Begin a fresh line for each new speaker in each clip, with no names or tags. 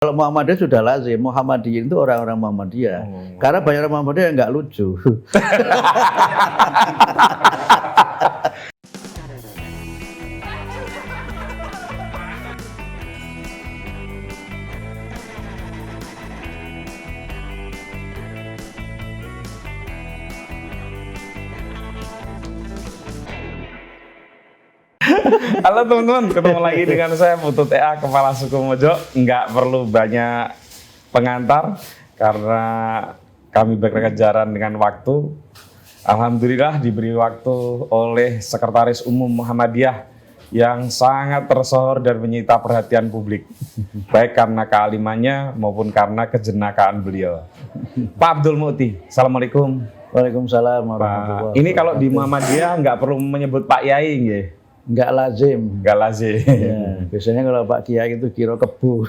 Kalau Muhammadiyah sudah lazim, Muhammadiyyin itu orang-orang Muhammadiyah. Karena banyak orang Muhammadiyah yang nggak lucu.
Halo teman-teman, ketemu lagi dengan saya Putut EA, Kepala Suku Mojo. Nggak perlu banyak pengantar karena kami berkejaran dengan waktu. Alhamdulillah diberi waktu oleh Sekretaris Umum Muhammadiyah yang sangat tersohor dan menyita perhatian publik, baik karena kealimannya maupun karena kejenakaan beliau. Pak Abdul Mukti, Assalamualaikum.
Waalaikumsalam warahmatullahi wabarakatuh.
Ini kalau di Muhammadiyah nggak perlu menyebut Pak Yai, nggih?
Nggak lazim.
Nggak lazim.
Ya, biasanya kalau Pak Kiai itu kira kebu.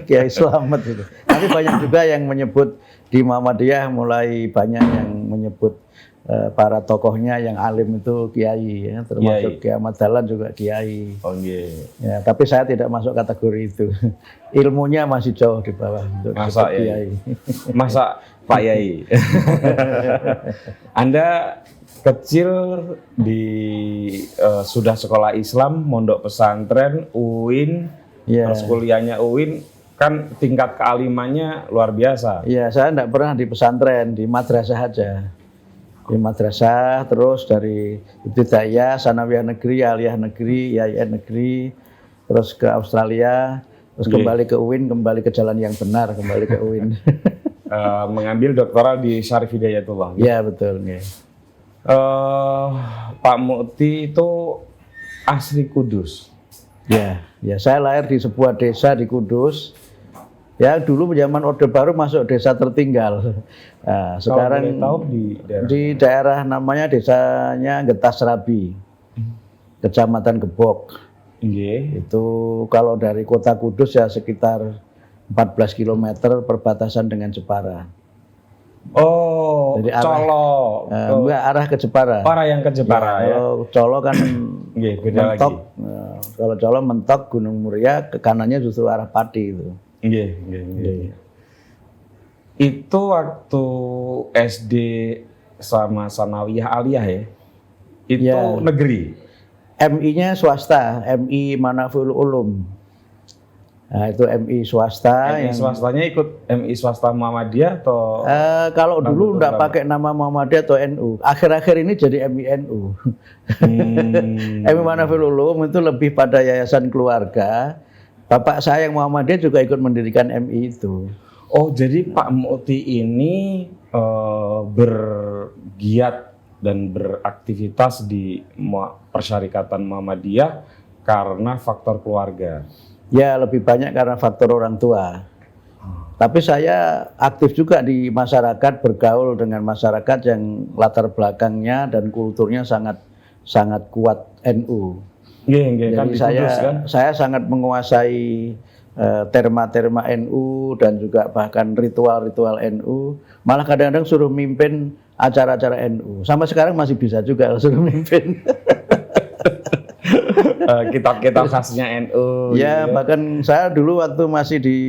Kiai Slamet itu. Tapi banyak juga yang menyebut di Muhammadiyah, mulai banyak yang menyebut para tokohnya yang alim itu Kiai, ya, termasuk Kiai Ahmad Dahlan juga Kiai.
Oh iya.
Ya, tapi saya tidak masuk kategori itu. Ilmunya masih jauh di bawah untuk
Masa
disebut Kiai.
Masa Pak Yai. Anda kecil sudah sekolah Islam, mondok pesantren, UIN, terus kuliahnya UIN, kan tingkat kealimannya luar biasa.
Iya, saya enggak pernah di pesantren, di madrasah aja. Di madrasah, terus dari Ibtidaiyah, Sanawiyah Negeri, Aliyah Negeri, Yayan Negeri, terus ke Australia, terus kembali ke UIN, kembali ke jalan yang benar, kembali ke UIN.
Mengambil doktoral di Syarif Hidayatullah.
Iya, betul. Ya.
Pak Mukti itu asli Kudus.
Ya, saya lahir di sebuah desa di Kudus. Ya, dulu zaman Orde Baru masuk desa tertinggal. Nah, sekarang
tahu
di daerah namanya desanya Getas Rabi, Kecamatan Gebok. Itu kalau dari kota Kudus ya sekitar 14 km perbatasan dengan Jepara.
Oh,
jadi
Colo.
Enggak, arah ke Jepara.
Arah yang ke Jepara ya.
Kalau Colo kan
beda
mentok.
lagi.
Kalau Colo mentok Gunung Muria, ke kanannya justru arah Pati itu.
Itu waktu SD sama Sanawiyah Aliyah ya. Itu negeri.
MI-nya swasta, MI Manaful Ulum. Nah, itu MI swasta.
MI swastanya ikut MI swasta Muhammadiyah atau?
Kalau dulu enggak pakai nama Muhammadiyah atau NU. Akhir-akhir ini jadi MI-NU. MI Manaful Ulum itu lebih pada yayasan keluarga. Bapak saya yang Muhammadiyah juga ikut mendirikan MI itu.
Oh, jadi Pak Mukti ini bergiat dan beraktivitas di Persyarikatan Muhammadiyah karena faktor keluarga.
Ya, lebih banyak karena faktor orang tua. Tapi saya aktif juga di masyarakat, bergaul dengan masyarakat yang latar belakangnya dan kulturnya sangat kuat NU.
Jadi
kan saya sangat menguasai terma-terma NU dan juga bahkan ritual-ritual NU. Malah kadang-kadang suruh mimpin acara-acara NU. Sampai sekarang masih bisa juga suruh mimpin.
Kitab-kitab khasnya NU.
Ya, bahkan saya dulu waktu masih di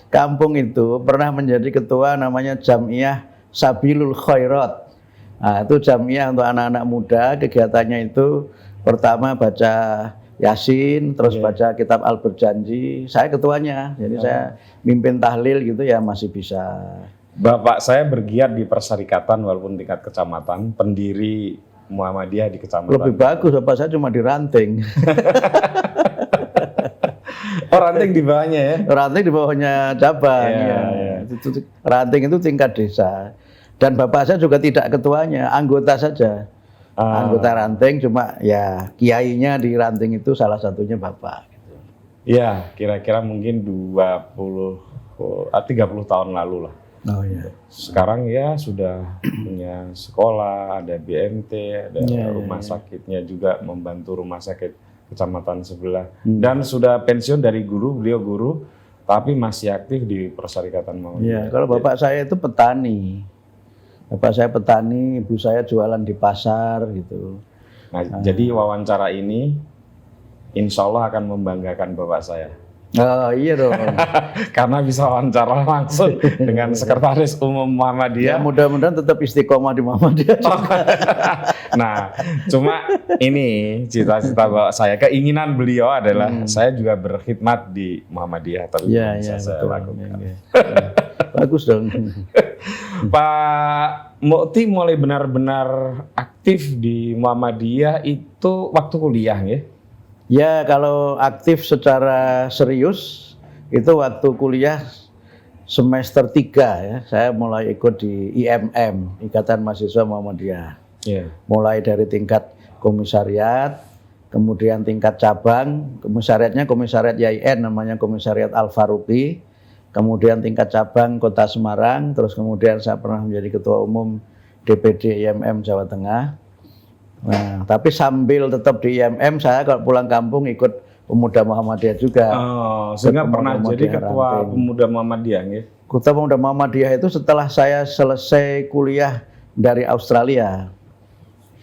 kampung itu pernah menjadi ketua namanya Jam'iyah Sabilul Khairat. Nah, itu Jam'iyah untuk anak-anak muda. Kegiatannya itu pertama baca Yasin, terus baca kitab Al-Berjanji. Saya ketuanya, jadi saya mimpin tahlil gitu ya masih bisa.
Bapak saya bergiat di persyarikatan walaupun tingkat kecamatan, pendiri Muhammadiyah di kecamatan.
Lebih bagus, bapak saya cuma di ranting.
Oh, ranting di bawahnya ya?
Ranting di bawahnya cabang. Ranting itu tingkat desa. Dan bapak saya juga tidak ketuanya, anggota saja. Anggota ranting, cuma ya kiainya di ranting itu salah satunya bapak.
Ya, kira-kira mungkin 30 tahun lalu lah.
Oh iya.
Sekarang ya sudah punya sekolah, ada BMT, ada rumah sakitnya juga, membantu rumah sakit kecamatan sebelah. Dan sudah pensiun dari guru, beliau guru, tapi masih aktif di Persyarikatan Muhammadiyah.
Iya, kalau bapak saya itu petani. Bapak saya petani, ibu saya jualan di pasar gitu.
Nah, jadi wawancara ini insya Allah akan membanggakan bapak saya.
Oh iya dong.
Karena bisa wawancara langsung dengan Sekretaris Umum
Ya
Muhammadiyah.
mudah-mudahan tetap istiqomah di Muhammadiyah.
Nah, cuma ini cita-cita bapak saya, keinginan beliau adalah saya juga berkhidmat di Muhammadiyah, tapi
Iya,
belum bisa
iya,
saya
betul.
lakukan.
Iya. Bagus dong.
Pak Mukti mulai benar-benar aktif di Muhammadiyah itu waktu kuliah ya?
Ya kalau aktif secara serius itu waktu kuliah semester 3 ya. Saya mulai ikut di IMM, Ikatan Mahasiswa Muhammadiyah.
Iya.
Mulai dari tingkat komisariat, kemudian tingkat cabang, komisariatnya komisariat YIN namanya Komisariat Al-Faruqi, kemudian tingkat cabang Kota Semarang, terus kemudian saya pernah menjadi Ketua Umum DPD IMM Jawa Tengah. Nah, tapi sambil tetap di IMM, saya kalau pulang kampung ikut Pemuda Muhammadiyah juga.
Oh, sehingga
Ketua
pernah
Muhammadiyah
jadi Ketua
Ranting.
Pemuda Muhammadiyah ya?
Ketua Pemuda Muhammadiyah itu setelah saya selesai kuliah dari Australia.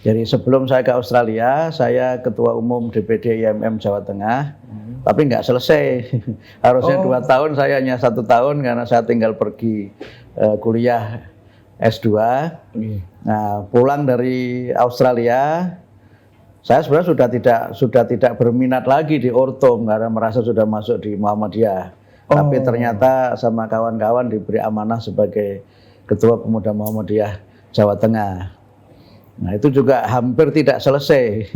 Jadi sebelum saya ke Australia, saya Ketua Umum DPD IMM Jawa Tengah, tapi nggak selesai. Harusnya 2 tahun, saya hanya 1 tahun karena saya tinggal pergi kuliah S2. Nah, pulang dari Australia, saya sebenarnya sudah tidak berminat lagi di Ortom karena merasa sudah masuk di Muhammadiyah. Tapi ternyata sama kawan-kawan diberi amanah sebagai Ketua Pemuda Muhammadiyah Jawa Tengah. Nah itu juga hampir tidak selesai.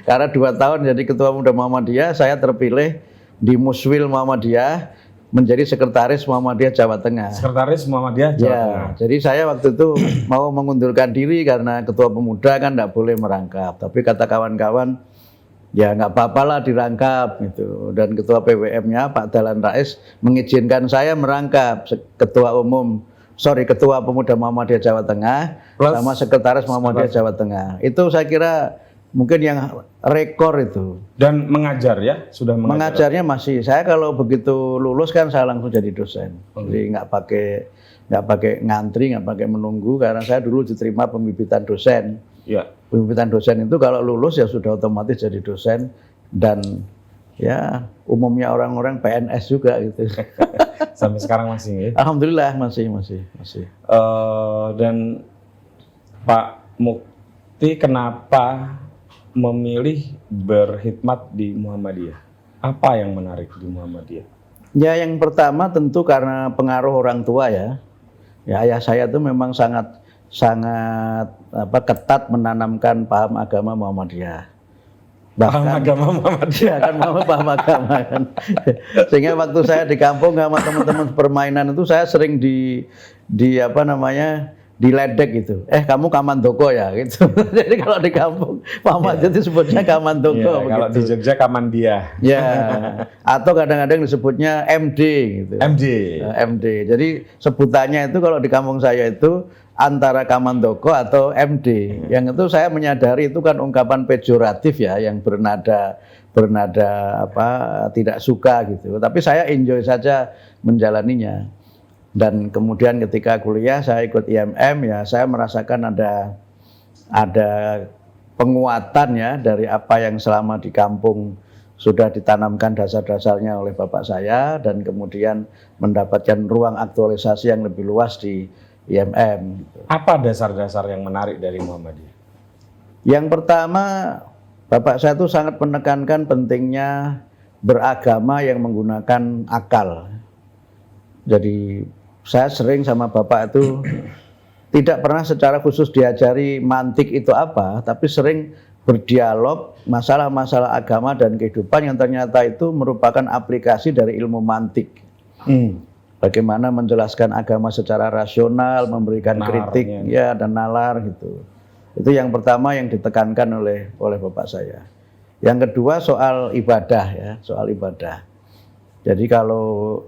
Karena 2 tahun jadi Ketua Pemuda Muhammadiyah, saya terpilih di Muswil Muhammadiyah menjadi Sekretaris Muhammadiyah Jawa Tengah.
Sekretaris Muhammadiyah Jawa
Ya,
Tengah.
jadi saya waktu itu mau mengundurkan diri karena Ketua Pemuda kan tidak boleh merangkap. Tapi kata kawan-kawan, ya nggak apa-apa lah dirangkap gitu. Dan Ketua PWM-nya Pak Dahlan Rais mengizinkan saya merangkap Ketua Pemuda Muhammadiyah Jawa Tengah
Plus
sama Sekretaris Muhammadiyah Jawa Tengah. Itu saya kira mungkin yang rekor itu.
Dan mengajar ya? Sudah mengajar?
Mengajarnya masih. Saya kalau begitu lulus kan saya langsung jadi dosen. Jadi nggak pakai ngantri, nggak pakai menunggu karena saya dulu diterima pembibitan dosen.
Ya.
Pembibitan dosen itu kalau lulus ya sudah otomatis jadi dosen dan ya umumnya orang-orang PNS juga gitu.
Sampai sekarang masih ya?
Alhamdulillah masih.
Dan Pak Mukti kenapa memilih berkhidmat di Muhammadiyah? Apa yang menarik di Muhammadiyah?
Ya yang pertama tentu karena pengaruh orang tua ya. Ya ayah saya itu memang sangat ketat menanamkan paham agama Muhammadiyah.
Paham agama Muhammadiyah.
Ya kan paham agama kan. Sehingga waktu saya di kampung sama teman-teman permainan itu saya sering diledek gitu. Kamu Kamandoko ya gitu. Jadi kalau di kampung Muhammadiyah itu sebutnya Kamandoko.
Ya, kalau di Jogja Kamandiah.
Ya. Atau kadang-kadang disebutnya MD gitu. MD. Jadi sebutannya itu kalau di kampung saya itu antara Kamandoko atau MD. Yang itu saya menyadari itu kan ungkapan pejoratif ya, yang bernada tidak suka gitu. Tapi saya enjoy saja menjalaninya. Dan kemudian ketika kuliah saya ikut IMM ya, saya merasakan ada penguatan ya dari apa yang selama di kampung sudah ditanamkan dasar-dasarnya oleh bapak saya dan kemudian mendapatkan ruang aktualisasi yang lebih luas di IMM.
Apa dasar-dasar yang menarik dari Muhammadiyah?
Yang pertama, bapak saya itu sangat menekankan pentingnya beragama yang menggunakan akal. Jadi saya sering sama bapak itu tidak pernah secara khusus diajari mantik itu apa, tapi sering berdialog masalah-masalah agama dan kehidupan yang ternyata itu merupakan aplikasi dari ilmu mantik. Bagaimana menjelaskan agama secara rasional, memberikan kritik ya dan nalar gitu. Itu yang pertama yang ditekankan oleh bapak saya. Yang kedua soal ibadah ya, soal ibadah. Jadi kalau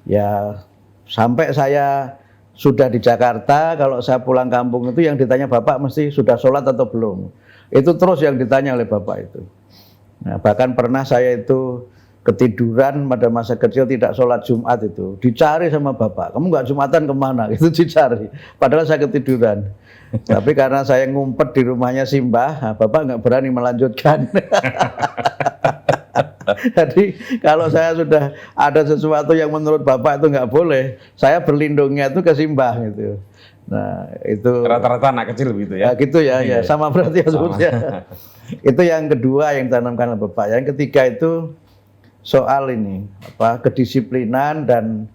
ya sampai saya sudah di Jakarta, kalau saya pulang kampung itu yang ditanya bapak mesti sudah sholat atau belum. Itu terus yang ditanya oleh bapak itu. Nah, bahkan pernah saya itu ketiduran pada masa kecil tidak sholat Jumat itu. Dicari sama bapak, kamu nggak Jumatan kemana? Itu dicari. Padahal saya ketiduran. Tapi karena saya ngumpet di rumahnya Simbah, bapak nggak berani melanjutkan. Jadi kalau saya sudah ada sesuatu yang menurut Bapak itu nggak boleh, saya berlindungnya itu ke simbah gitu. Nah itu
Rata-rata anak kecil begitu ya?
gitu ya, ya
Iya.
sama berarti ya
Sama.
sebetulnya. Itu yang kedua yang ditanamkan oleh Bapak. Yang ketiga itu soal ini kedisiplinan dan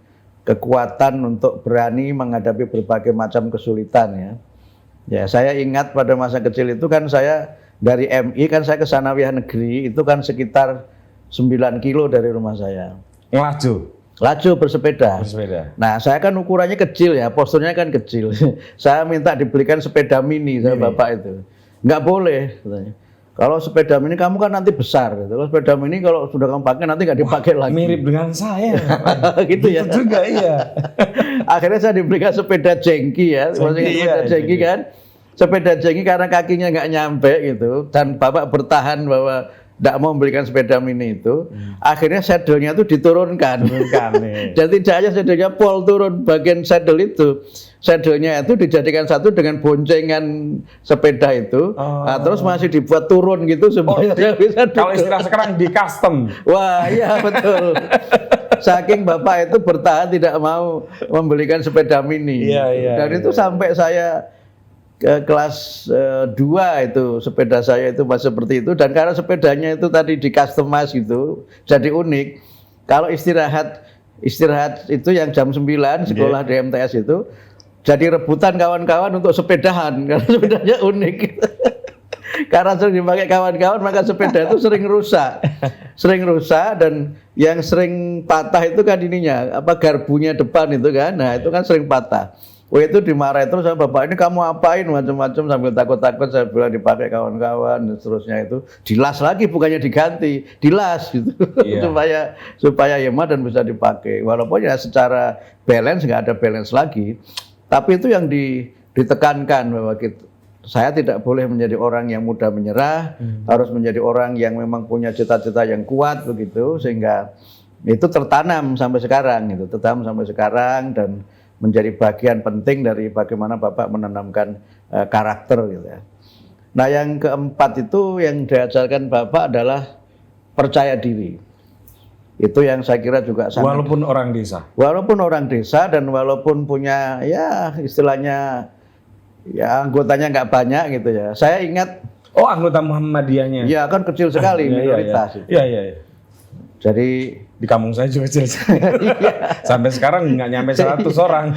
kekuatan untuk berani menghadapi berbagai macam kesulitan ya. Ya saya ingat pada masa kecil itu kan saya dari MI kan saya ke Sanawiyah Negeri itu kan sekitar 9 kilo dari rumah saya.
Ngelaju
Laju bersepeda.
bersepeda.
Nah saya kan ukurannya kecil ya, posturnya kan kecil. Saya minta dibelikan sepeda mini sama Bapak itu. Nggak boleh katanya. Kalau sepeda mini kamu kan nanti besar gitu. Kalau sepeda mini kalau sudah kamu pakai nanti nggak dipakai lagi.
Mirip dengan saya.
Gitu ya.
Itu juga iya.
Akhirnya saya dibelikan sepeda jengki ya. Maksudnya
Jengki,
sepeda
iya,
jengki
jengki.
kan. Sepeda jengki karena kakinya nggak nyampe gitu. Dan Bapak bertahan bahwa tidak mau membelikan sepeda mini itu. Akhirnya saddle-nya itu diturunkan.
Bukan nih.
Dan tidak hanya saddle-nya pol turun bagian saddle itu. Saddle-nya itu dijadikan satu dengan boncengan sepeda itu.
Oh.
Nah, terus masih dibuat turun gitu supaya saya bisa
Kalau
duduk.
istilah sekarang di custom.
Wah, iya betul. Saking Bapak itu bertahan tidak mau membelikan sepeda mini.
Iya, iya,
Dan itu
iya.
sampai saya ke kelas 2 itu sepeda saya itu masih seperti itu. Dan karena sepedanya itu tadi di customize gitu, jadi unik. Kalau istirahat itu yang jam 9 sekolah di MTS itu jadi rebutan kawan-kawan untuk sepedahan karena sepedanya unik. Karena sering dipakai kawan-kawan maka sepeda itu sering rusak dan yang sering patah itu kan ininya garbunya depan itu kan. Nah itu kan sering patah. Oh itu dimarahin terus sama Bapak, ini kamu apain macam-macam sambil takut-takut saya bilang dipakai kawan-kawan dan seterusnya itu dilas lagi bukannya diganti, dilas gitu.
Iya.
supaya hemat dan bisa dipakai. Walaupun ya secara balance nggak ada balance lagi. Tapi itu yang ditekankan bahwa saya tidak boleh menjadi orang yang mudah menyerah, harus menjadi orang yang memang punya cita-cita yang kuat begitu, sehingga itu tertanam sampai sekarang dan menjadi bagian penting dari bagaimana Bapak menanamkan karakter gitu ya. Nah yang keempat itu yang diajarkan Bapak adalah percaya diri. Itu yang saya kira juga sangat.
Walaupun orang desa.
Walaupun orang desa dan walaupun punya ya istilahnya ya anggotanya nggak banyak gitu ya. Saya ingat.
Oh anggota Muhammadiyahnya.
Iya kan kecil sekali minoritas.
Iya.
Jadi
di kampung saya juga kecil. Sampai sekarang nggak nyampe 100 orang.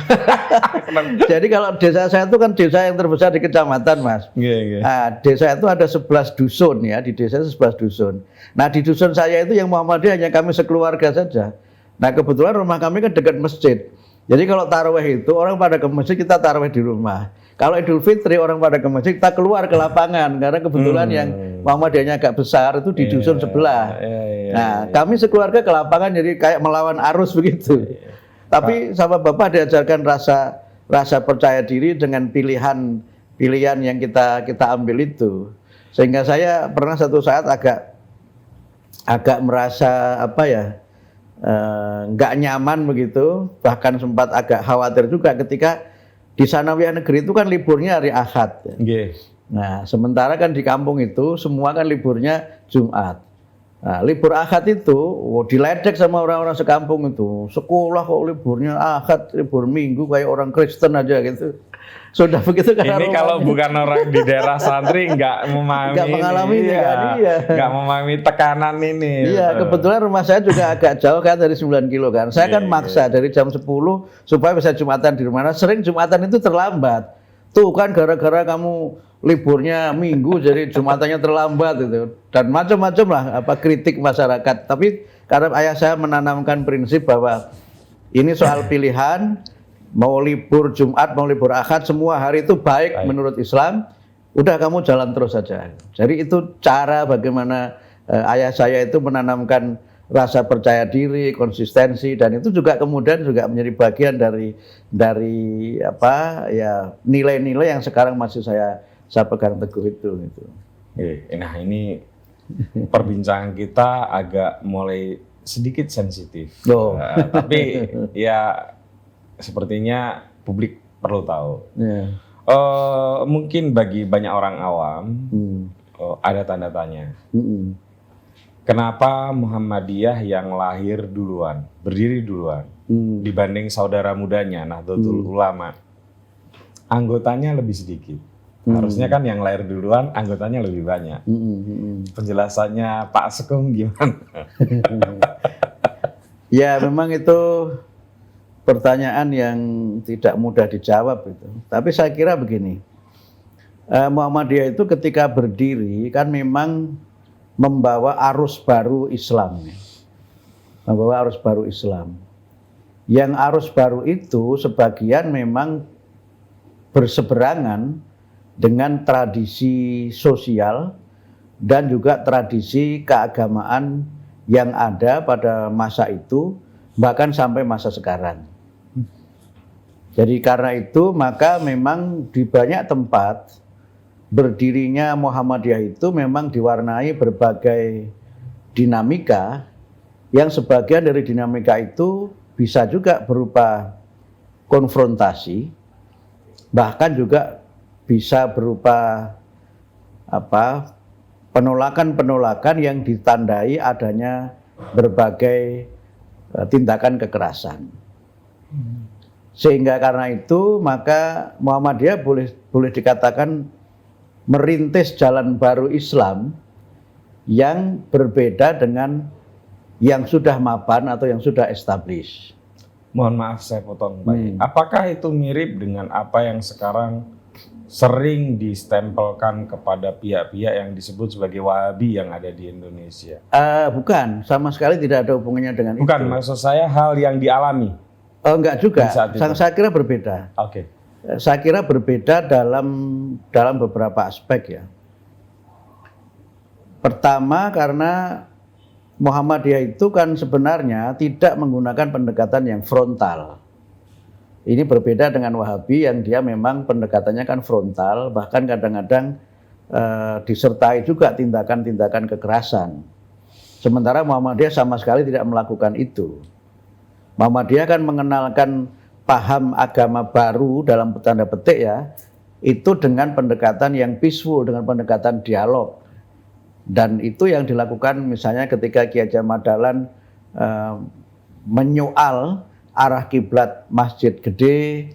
Jadi kalau desa saya itu kan desa yang terbesar di kecamatan, Mas.
Iya.
Nah, desa itu ada 11 dusun ya, di desa 11 dusun. Nah, di dusun saya itu yang Muhammadiyah hanya kami sekeluarga saja. Nah, kebetulan rumah kami kan dekat masjid. Jadi kalau tarawih itu orang pada ke masjid, kita tarawih di rumah. Kalau Idul Fitri orang pada ke masjid, kita keluar ke lapangan karena kebetulan yang Muhammadiyahnya agak besar itu di dusun sebelah. Nah, kami sekeluarga ke lapangan jadi kayak melawan arus begitu. Tapi sama Bapak diajarkan rasa percaya diri dengan pilihan yang kita ambil itu. Sehingga saya pernah satu saat agak merasa nggak nyaman begitu, bahkan sempat agak khawatir juga ketika di Sanawiyah Negeri itu kan liburnya hari Ahad. Nah, sementara kan di kampung itu semua kan liburnya Jumat. Nah, libur Ahad itu diledek sama orang-orang sekampung itu. Sekolah kok liburnya Ahad, libur Minggu kayak orang Kristen aja gitu. Sudah begitu kan.
Ini kalau bukan orang di daerah santri nggak memahami.
Nggak mengalami ini kan, iya.
Nggak memahami tekanan ini.
Iya, kebetulan rumah saya juga agak jauh kan dari 9 kilo kan. Saya kan maksa dari jam 10 supaya bisa Jumatan di rumah. Sering Jumatan itu terlambat. Tuh kan gara-gara kamu liburnya Minggu jadi Jumatannya terlambat itu. Dan macam-macam lah kritik masyarakat. Tapi karena ayah saya menanamkan prinsip bahwa ini soal pilihan. Mau libur Jumat, mau libur Ahad, semua hari itu baik menurut Islam. Udah kamu jalan terus saja. Jadi itu cara bagaimana ayah saya itu menanamkan rasa percaya diri, konsistensi, dan itu juga kemudian juga menjadi bagian dari nilai-nilai yang sekarang masih saya pegang teguh itu. Gitu.
Nah ini perbincangan kita agak mulai sedikit sensitif. Tapi ya sepertinya publik perlu tahu. Mungkin bagi banyak orang awam ada tanda tanya. kenapa Muhammadiyah yang lahir duluan, berdiri duluan dibanding saudara mudanya Nahdlatul Ulama? Anggotanya lebih sedikit. Harusnya kan yang lahir duluan anggotanya lebih banyak. Penjelasannya Pak Sekung gimana?
Ya memang itu pertanyaan yang tidak mudah dijawab itu. Tapi saya kira begini, Muhammadiyah itu ketika berdiri kan memang membawa arus baru Islam. Membawa arus baru Islam. Yang arus baru itu sebagian memang berseberangan dengan tradisi sosial dan juga tradisi keagamaan yang ada pada masa itu, bahkan sampai masa sekarang. Jadi karena itu maka memang di banyak tempat berdirinya Muhammadiyah itu memang diwarnai berbagai dinamika, yang sebagian dari dinamika itu bisa juga berupa konfrontasi, bahkan juga bisa berupa penolakan-penolakan yang ditandai adanya berbagai tindakan kekerasan. Sehingga karena itu maka Muhammadiyah boleh dikatakan merintis jalan baru Islam yang berbeda dengan yang sudah mapan atau yang sudah established.
Mohon maaf saya potong Pak. Apakah itu mirip dengan apa yang sekarang sering distempelkan kepada pihak-pihak yang disebut sebagai Wahabi yang ada di Indonesia?
Bukan, sama sekali tidak ada hubungannya dengan itu.
Bukan, maksud saya hal yang dialami.
Oh, enggak juga. Saya kira berbeda.
Oke.
Saya kira berbeda dalam beberapa aspek ya. Pertama karena Muhammadiyah itu kan sebenarnya tidak menggunakan pendekatan yang frontal. Ini berbeda dengan Wahabi yang dia memang pendekatannya kan frontal, bahkan kadang-kadang disertai juga tindakan-tindakan kekerasan. Sementara Muhammadiyah sama sekali tidak melakukan itu. Muhammadiyah kan mengenalkan paham agama baru dalam tanda petik ya, itu dengan pendekatan yang peaceful, dengan pendekatan dialog. Dan itu yang dilakukan misalnya ketika Ki Hajar Madalan menyoal arah kiblat Masjid Gede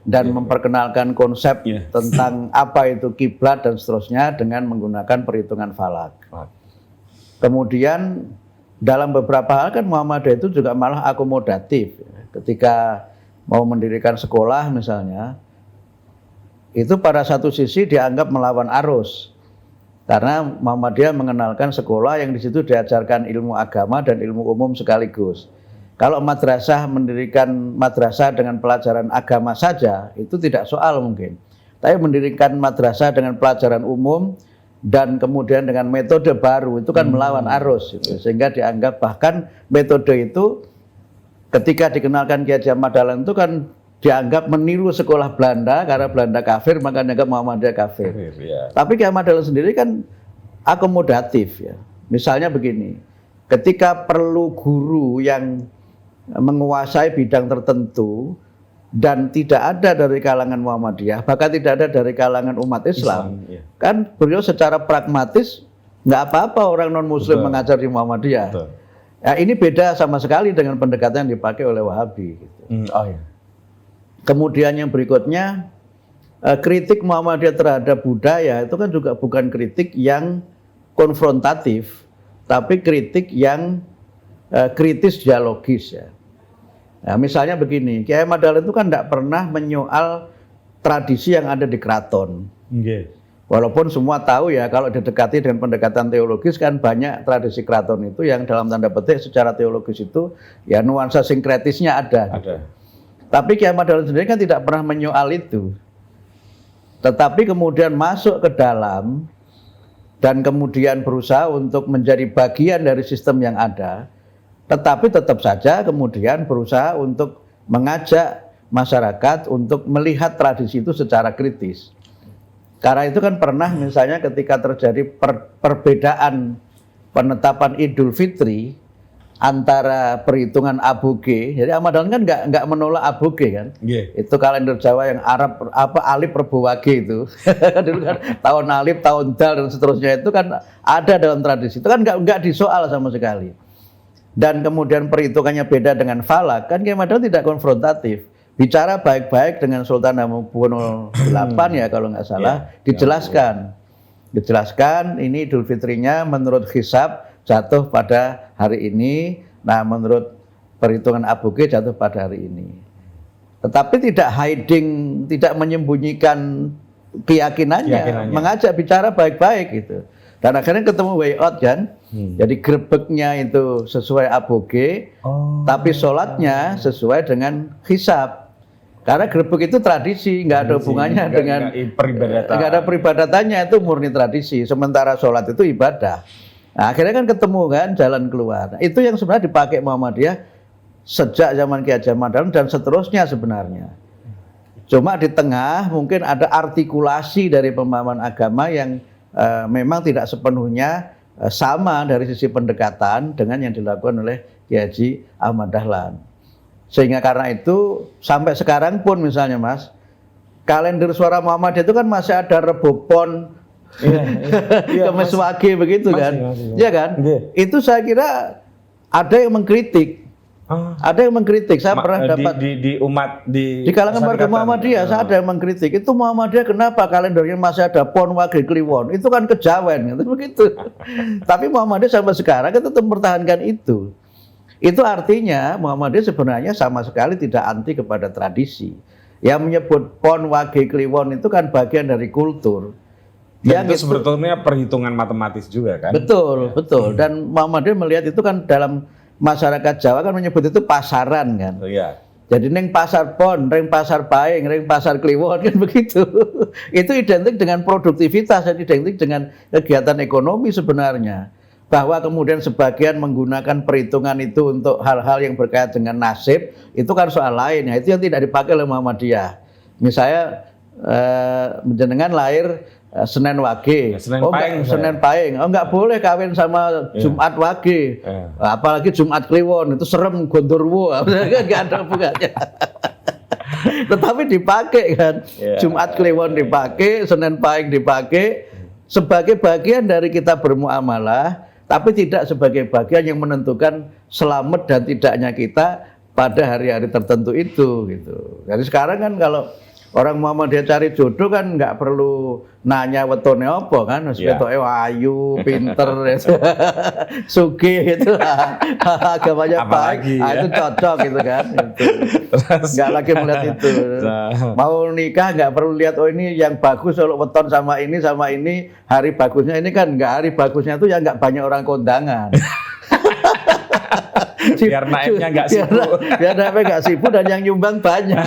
dan memperkenalkan konsep tentang apa itu kiblat dan seterusnya dengan menggunakan perhitungan falak. Kemudian dalam beberapa hal kan Muhammadiyah itu juga malah akomodatif. Ketika mau mendirikan sekolah misalnya, itu pada satu sisi dianggap melawan arus. Karena Muhammadiyah mengenalkan sekolah yang di situ diajarkan ilmu agama dan ilmu umum sekaligus. Kalau madrasah mendirikan madrasah dengan pelajaran agama saja, itu tidak soal mungkin. Tapi mendirikan madrasah dengan pelajaran umum dan kemudian dengan metode baru, itu kan melawan arus. Gitu. Sehingga dianggap bahkan metode itu ketika dikenalkan Ki Hajar Madalan itu kan dianggap meniru sekolah Belanda, karena Belanda kafir maka dianggap Muhammadiyah kafir. Tapi Ki Hajar Madalan sendiri kan akomodatif ya. Misalnya begini, ketika perlu guru yang menguasai bidang tertentu dan tidak ada dari kalangan Muhammadiyah, bahkan tidak ada dari kalangan umat Islam, kan beliau secara pragmatis nggak apa-apa orang non Muslim mengajar di Muhammadiyah. Ya, ini beda sama sekali dengan pendekatan yang dipakai oleh Wahabi. Gitu. Kemudian yang berikutnya, kritik Muhammadiyah terhadap budaya itu kan juga bukan kritik yang konfrontatif, tapi kritik yang kritis dialogis ya. Nah, misalnya begini, Ki Hajar Madalan itu kan tidak pernah menyoal tradisi yang ada di keraton. Walaupun semua tahu ya kalau didekati dengan pendekatan teologis kan banyak tradisi keraton itu yang dalam tanda petik secara teologis itu ya nuansa sinkretisnya ada. Tapi Ki Hajar Madalan sendiri kan tidak pernah menyoal itu. Tetapi kemudian masuk ke dalam dan kemudian berusaha untuk menjadi bagian dari sistem yang ada. Tetapi tetap saja kemudian berusaha untuk mengajak masyarakat untuk melihat tradisi itu secara kritis. Karena itu kan pernah misalnya ketika terjadi perbedaan penetapan Idul Fitri antara perhitungan aboge. Jadi Ahmad Dahlan kan nggak menolak aboge kan. Itu kalender Jawa yang Arab alif rebo wage itu. Dulu kan tahun alif, tahun dal dan seterusnya itu kan ada dalam tradisi. Itu kan nggak disoal sama sekali. Dan kemudian perhitungannya beda dengan falak, kan Kiai Ahmad Dahlan tidak konfrontatif. Bicara baik-baik dengan Sultan Hamengkubuwono VIII ya kalau nggak salah, dijelaskan ini Idul Fitrinya menurut hisab jatuh pada hari ini, nah menurut perhitungan aboge jatuh pada hari ini. Tetapi tidak hiding, tidak menyembunyikan keyakinannya. Mengajak bicara baik-baik gitu. Dan akhirnya ketemu way out kan. Jadi grebeknya itu sesuai aboge, tapi sholatnya sesuai dengan hisab. Karena grebek itu tradisi, nggak ada hubungannya dengan peribadatan. Nggak ada peribadatannya, itu murni tradisi. Sementara sholat itu ibadah. Nah, akhirnya kan ketemu kan jalan keluar. Nah, itu yang sebenarnya dipakai Muhammadiyah sejak zaman Ki Hajar Ahmad Dahlan dan seterusnya sebenarnya. Cuma di tengah mungkin ada artikulasi dari pemahaman agama yang memang tidak sepenuhnya sama dari sisi pendekatan dengan yang dilakukan oleh Ki Haji Ahmad Dahlan. Sehingga karena itu sampai sekarang pun misalnya Mas, kalender Suara Muhammadiyah itu kan masih ada Rebo Pon, Kemis Wage begitu kan, ya kan? Itu saya kira ada yang mengkritik, Saya pernah dapat
di umat di
kalangan warga Muhammadiyah, saya ada yang mengkritik. Itu Muhammadiyah kenapa kalendernya masih ada Pon Wage Kliwon? Itu kan kejawen, gitu begitu. Tapi Muhammadiyah sampai sekarang itu tetap mempertahankan itu. Itu artinya Muhammadiyah sebenarnya sama sekali tidak anti kepada tradisi. Yang menyebut Pon Wage Kliwon itu kan bagian dari kultur.
Dan itu sebetulnya perhitungan matematis juga kan?
Betul. Dan Muhammadiyah melihat itu kan dalam masyarakat Jawa kan menyebut itu pasaran kan. Jadi neng pasar Pon, neng pasar Paing, neng pasar Kliwon kan begitu. Itu identik dengan produktivitas dan identik dengan kegiatan ekonomi sebenarnya. Bahwa kemudian sebagian menggunakan perhitungan itu untuk hal-hal yang berkait dengan nasib, itu kan soal lain ya. Itu yang tidak dipakai oleh Muhammadiyah. Misalnya jenengan lahir Senin Wage, Senin Paing, nggak boleh kawin sama Jumat Wage, apalagi Jumat Kliwon, itu serem gondorwo, nggak ada hubungannya. Tetapi dipakai kan, Jumat Kliwon dipakai, Senin Paing dipakai sebagai bagian dari kita bermuamalah, tapi tidak sebagai bagian yang menentukan selamat dan tidaknya kita pada hari-hari tertentu itu, gitu. Jadi sekarang kan kalau orang Muhammadiyah cari jodoh kan nggak perlu nanya wetone apa kan, wetoke ayu, pinter, sugih itu agamanya baik, itu cocok gitu kan. Nggak lagi melihat itu. Mau nikah nggak perlu lihat ini yang bagus kalau weton sama ini hari bagusnya ini kan nggak, hari bagusnya itu ya nggak banyak orang kondangan.
Biar naiknya nggak sibuk.
Biar naiknya nggak sibuk dan yang nyumbang banyak.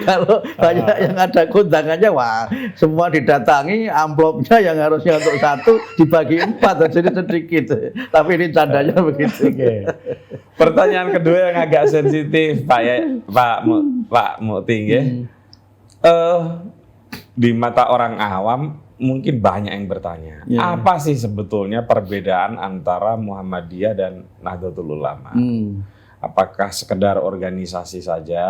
Kalau banyak yang ada kondangannya, wah semua didatangi, amplopnya yang harusnya untuk satu dibagi 4, jadi sedikit. Tapi ini candanya begitu.
Pertanyaan kedua yang agak sensitif, Pak Mukti, di mata orang awam mungkin banyak yang bertanya, apa sih sebetulnya perbedaan antara Muhammadiyah dan Nahdlatul Ulama? Apakah sekedar organisasi saja?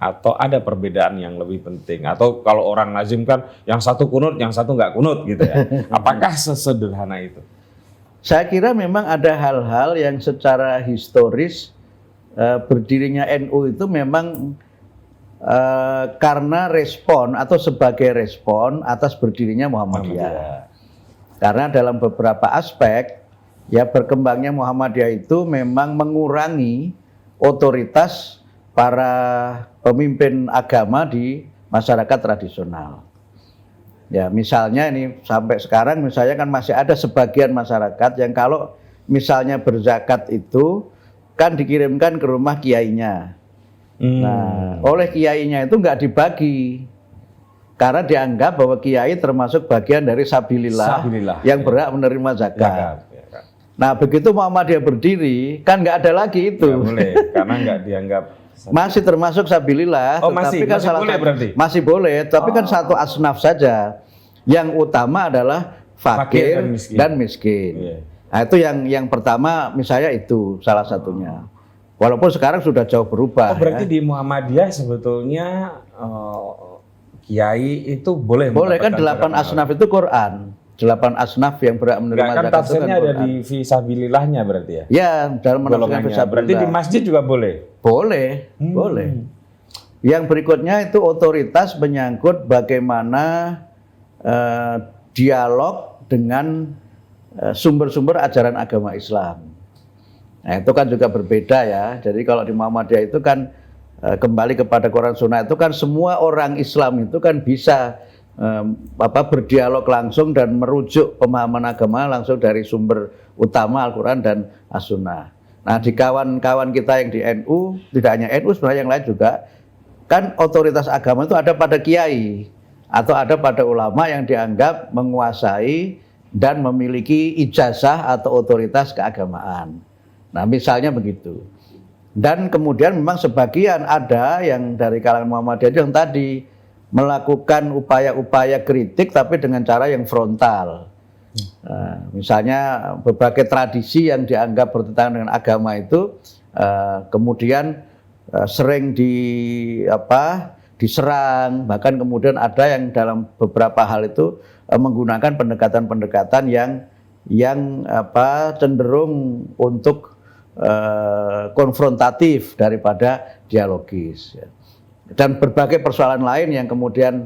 Atau ada perbedaan yang lebih penting? Atau kalau orang lazim kan yang satu kunut, yang satu nggak kunut gitu ya. Apakah sesederhana itu?
Saya kira memang ada hal-hal yang secara historis berdirinya NU itu memang karena respon atau sebagai respon atas berdirinya Muhammadiyah. Karena dalam beberapa aspek ya berkembangnya Muhammadiyah itu memang mengurangi otoritas para pemimpin agama di masyarakat tradisional. Ya, misalnya ini sampai sekarang misalnya kan masih ada sebagian masyarakat yang kalau misalnya berzakat itu kan dikirimkan ke rumah kiainya. Nah, oleh kiainya itu nggak dibagi. Karena dianggap bahwa kiai termasuk bagian dari sabilillah yang berhak menerima zakat. Nah, begitu Muhammadiyah berdiri, kan nggak ada lagi itu.
Nggak boleh, karena nggak dianggap.
Masih termasuk sabilillah,
masih
kan
boleh berarti?
Masih boleh, tapi kan satu asnaf saja. Yang utama adalah fakir dan miskin. Nah, itu yang pertama misalnya itu salah satunya. Walaupun sekarang sudah jauh berubah.
Oh, berarti di Muhammadiyah sebetulnya kiai itu boleh
Boleh kan
mendapatkan
8 asnaf itu Quran. 8 asnaf yang berhak menerima
Enggak kan
zakat itu
tafsirnya ada
Quran.
di fisabilillahnya berarti ya?
Ya, dalam menafsirkan
Golongannya.
fisabilillah.
Berarti di masjid juga boleh?
Boleh, boleh. Yang berikutnya itu otoritas menyangkut bagaimana dialog dengan sumber-sumber ajaran agama Islam. Nah, itu kan juga berbeda ya. Jadi kalau di Muhammadiyah itu kan kembali kepada Quran Sunnah itu kan semua orang Islam itu kan bisa berdialog langsung dan merujuk pemahaman agama langsung dari sumber utama Al-Quran dan As-Sunnah. Nah, di kawan-kawan kita yang di NU, tidak hanya NU sebenarnya yang lain juga, kan otoritas agama itu ada pada kiai atau ada pada ulama yang dianggap menguasai dan memiliki ijazah atau otoritas keagamaan. Nah, misalnya begitu. Dan kemudian memang sebagian ada yang dari kalangan Muhammadiyah yang tadi melakukan upaya-upaya kritik tapi dengan cara yang frontal. Misalnya berbagai tradisi yang dianggap bertentangan dengan agama itu kemudian sering diserang, bahkan kemudian ada yang dalam beberapa hal itu menggunakan pendekatan-pendekatan yang cenderung untuk konfrontatif daripada dialogis. Dan berbagai persoalan lain yang kemudian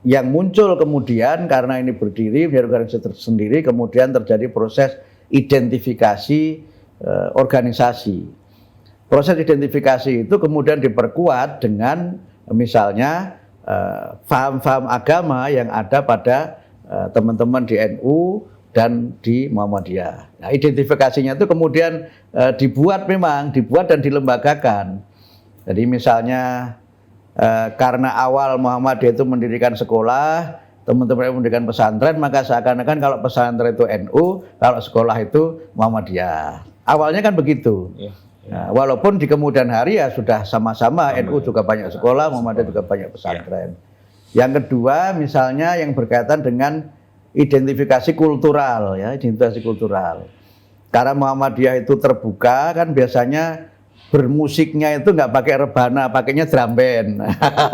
yang muncul kemudian karena ini berdiri menjadi organisasi tersendiri, kemudian terjadi proses identifikasi organisasi. Proses identifikasi itu kemudian diperkuat dengan misalnya faham-faham agama yang ada pada teman-teman di NU dan di Muhammadiyah. Nah, identifikasinya itu kemudian dibuat dan dilembagakan. Jadi misalnya karena awal Muhammadiyah itu mendirikan sekolah, teman-teman mendirikan pesantren, maka seakan-akan kalau pesantren itu NU, kalau sekolah itu Muhammadiyah. Awalnya kan begitu. Nah, walaupun di kemudian hari ya sudah sama-sama, NU juga banyak sekolah, Muhammadiyah juga banyak pesantren. Yang kedua misalnya yang berkaitan dengan identifikasi kultural, ya, identifikasi kultural. Karena Muhammadiyah itu terbuka kan biasanya bermusiknya itu nggak pakai rebana, pakainya drum band,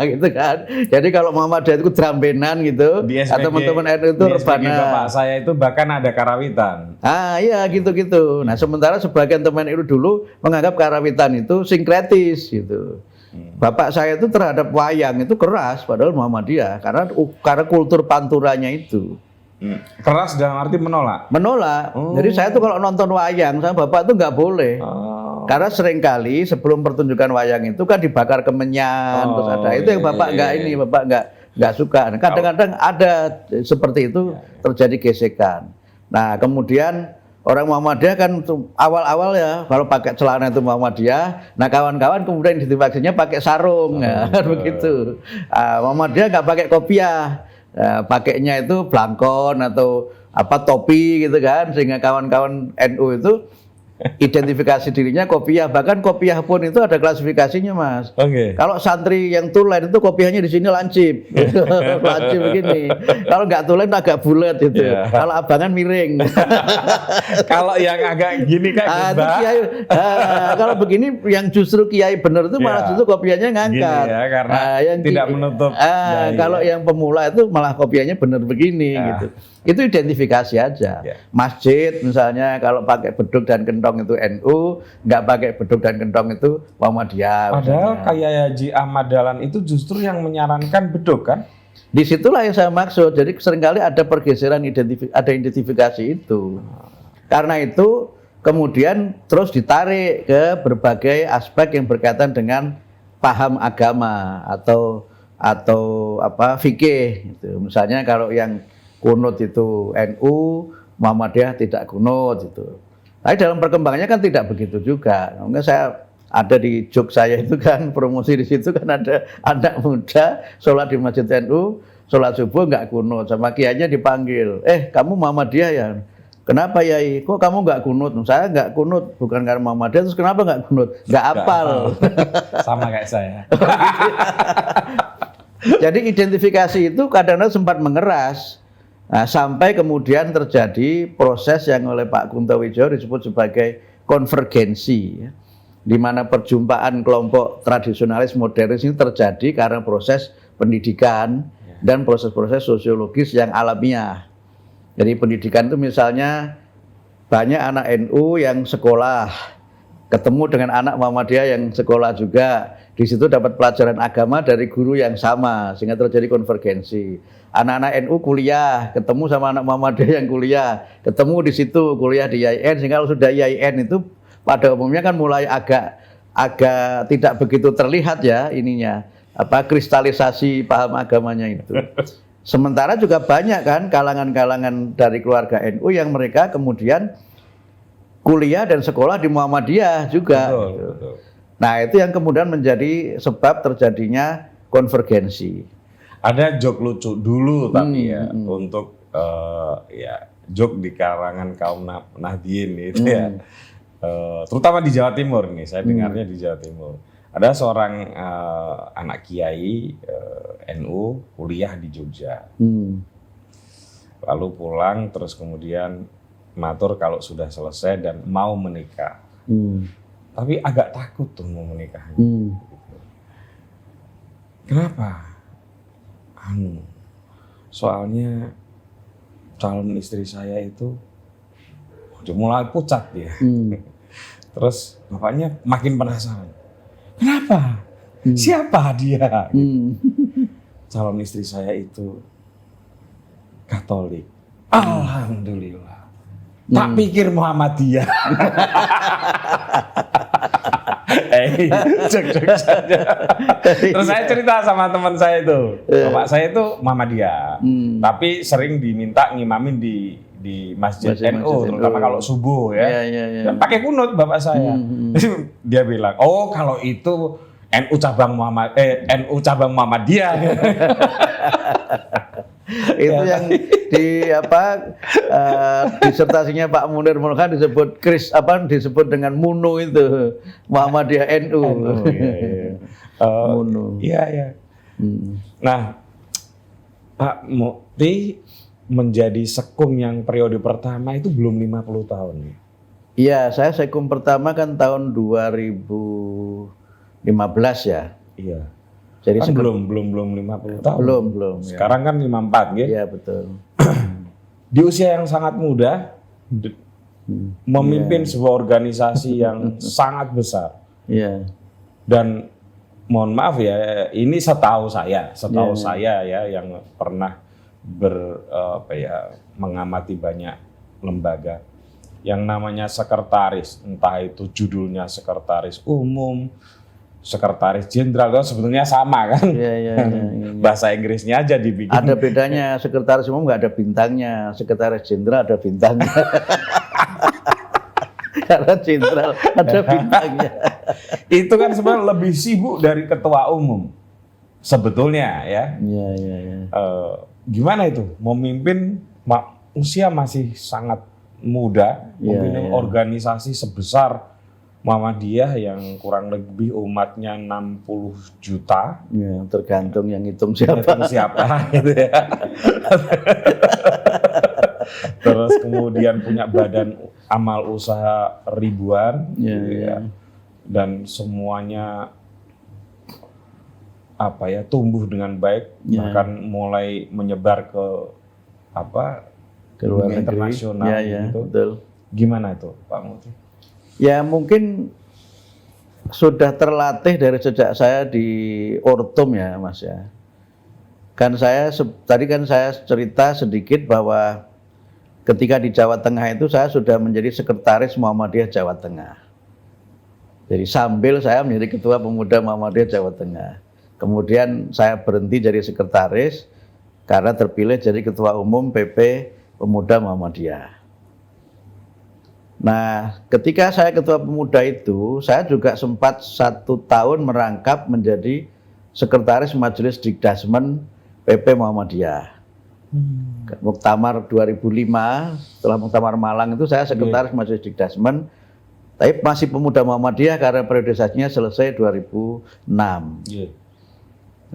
gitu kan. Jadi kalau Muhammadiyah itu drum bandan gitu, atau teman-teman NU itu rebana.
Bapak saya itu bahkan ada karawitan.
Iya gitu-gitu. Nah, sementara sebagian teman NU dulu menganggap karawitan itu sinkretis gitu. Bapak saya itu terhadap wayang itu keras, padahal Muhammadiyah karena kultur panturanya itu.
Keras dalam arti menolak?
Menolak. Jadi saya tuh kalau nonton wayang sama bapak tuh nggak boleh. Karena seringkali sebelum pertunjukan wayang itu kan dibakar kemenyan, terus ada itu yang bapak nggak suka. Kadang-kadang ada seperti itu terjadi gesekan. Nah, kemudian orang Muhammadiyah kan awal-awal ya kalau pakai celana itu Muhammadiyah. Nah, kawan-kawan kemudian identifikasinya pakai sarung, begitu. Muhammadiyah nggak pakai kopiah. Pakainya itu blangkon atau topi gitu kan, sehingga kawan-kawan NU itu identifikasi dirinya kopiah, bahkan kopiah pun itu ada klasifikasinya, Mas. Kalau santri yang tulen itu kopiahnya di sini lancip, lancip begini. Kalau nggak tulen agak bulat gitu. Kalau abangan miring.
Kalau yang agak gini kayak
kalau begini yang justru kiai bener itu malah justru kopiahnya ngangkat.
Gini ya, karena yang tidak menutup.
Kalau yang pemula itu malah kopiahnya bener begini gitu. Itu identifikasi aja. Masjid misalnya kalau pakai beduk dan kentong itu NU, nggak pakai beduk dan kentong itu Muhammadiyah.
Padahal kayak Haji Ahmad Dahlan itu justru yang menyarankan beduk kan?
Disitulah yang saya maksud. Jadi seringkali ada pergeseran identifikasi itu. Karena itu kemudian terus ditarik ke berbagai aspek yang berkaitan dengan paham agama atau fikih. Gitu. Misalnya kalau yang kunut itu NU, Muhammadiyah tidak kunut itu. Tapi dalam perkembangannya kan tidak begitu juga. Mungkin saya ada di Jog saya itu kan promosi di situ kan ada anak muda sholat di Masjid NU, sholat subuh nggak kunut, sama kiainya dipanggil, kamu Muhammadiyah ya? Kenapa Yai? Kok kamu nggak kunut? Saya nggak kunut, bukan karena Muhammadiyah. Terus kenapa nggak kunut? Nggak hafal.
Sama kayak saya.
Jadi identifikasi itu kadang-kadang sempat mengeras. Nah, sampai kemudian terjadi proses yang oleh Pak Kunto Wijoyo disebut sebagai konvergensi, ya, di mana perjumpaan kelompok tradisionalis modernis ini terjadi karena proses pendidikan dan proses-proses sosiologis yang alamiah. Jadi pendidikan itu misalnya banyak anak NU yang sekolah, ketemu dengan anak Muhammadiyah yang sekolah juga. Di situ dapat pelajaran agama dari guru yang sama, sehingga terjadi konvergensi. Anak-anak NU kuliah, ketemu sama anak Muhammadiyah yang kuliah, ketemu di situ kuliah di IAIN, sehingga kalau sudah IAIN itu pada umumnya kan mulai agak tidak begitu terlihat ya ininya, kristalisasi paham agamanya itu. Sementara juga banyak kan kalangan-kalangan dari keluarga NU yang mereka kemudian kuliah dan sekolah di Muhammadiyah juga.
Betul,
gitu.
betul.
Nah, itu yang kemudian menjadi sebab terjadinya konvergensi.
Ada joke lucu dulu tapi untuk ya joke di kalangan kaum Nahdien itu ya. Terutama di Jawa Timur nih, saya dengarnya di Jawa Timur. Ada seorang anak kiai NU kuliah di Jogja. Lalu pulang terus kemudian matur kalau sudah selesai dan mau menikah. Tapi agak takut tuh mau menikahnya. Kenapa? Soalnya calon istri saya itu udah mulai pucat dia. Terus bapaknya makin penasaran. Kenapa? Siapa dia? Calon istri saya itu Katolik. Alhamdulillah. Tak pikir Muhammadiyah. Cek saja. Terus saya cerita sama teman saya itu, bapak saya itu Muhammadiyah, tapi sering diminta ngimamin di masjid NU, terutama kalau subuh ya. Dan pakai kunut bapak saya. Dia bilang, oh kalau itu NU cabang Muhammadiyah.
Itu yang di disertasinya Pak Munir Mulkan disebut disebut dengan MUNU itu, Muhammadiyah NU. MUNU.
Iya. Nah, Pak Mukti menjadi sekum yang periode pertama itu belum 50 tahun.
Iya, saya sekum pertama kan tahun 2015 ya.
Iya.
Jadi
kan belum 50 tahun.
Belum.
Sekarang kan 54 gitu.
Iya, betul.
Di usia yang sangat muda memimpin sebuah organisasi yang sangat besar.
Iya.
Dan mohon maaf ya, ini setahu saya ya yang pernah mengamati banyak lembaga yang namanya sekretaris, entah itu judulnya sekretaris umum, sekretaris jenderal, itu sebetulnya sama kan? Iya. Bahasa Inggrisnya aja dibikin.
Ada bedanya, sekretaris umum nggak ada bintangnya, sekretaris jenderal ada bintangnya. Karena jenderal ada bintangnya.
Itu kan sebenarnya lebih sibuk dari ketua umum, sebetulnya ya.
Iya.
Gimana itu? Memimpin usia masih sangat muda, memimpin organisasi sebesar Muhammadiyah yang kurang lebih umatnya 60 juta.
Ya, tergantung yang hitung siapa.
Gitu ya. Terus kemudian punya badan amal usaha ribuan. Gitu ya. Dan semuanya tumbuh dengan baik, bahkan mulai menyebar ke
luar negeri
internasional gitu.
Betul.
Gimana itu, Pak Mukti?
Ya mungkin sudah terlatih dari sejak saya di Ortum ya Mas ya. Kan tadi saya cerita sedikit bahwa ketika di Jawa Tengah itu saya sudah menjadi sekretaris Muhammadiyah Jawa Tengah. Jadi sambil saya menjadi ketua pemuda Muhammadiyah Jawa Tengah. Kemudian saya berhenti jadi sekretaris karena terpilih jadi ketua umum PP Pemuda Muhammadiyah. Nah, ketika saya ketua pemuda itu, saya juga sempat 1 tahun merangkap menjadi sekretaris Majelis Dikdasmen PP Muhammadiyah. Muktamar 2005, setelah Muktamar Malang itu saya sekretaris Majelis Dikdasmen, tapi masih pemuda Muhammadiyah karena periodisasinya selesai 2006.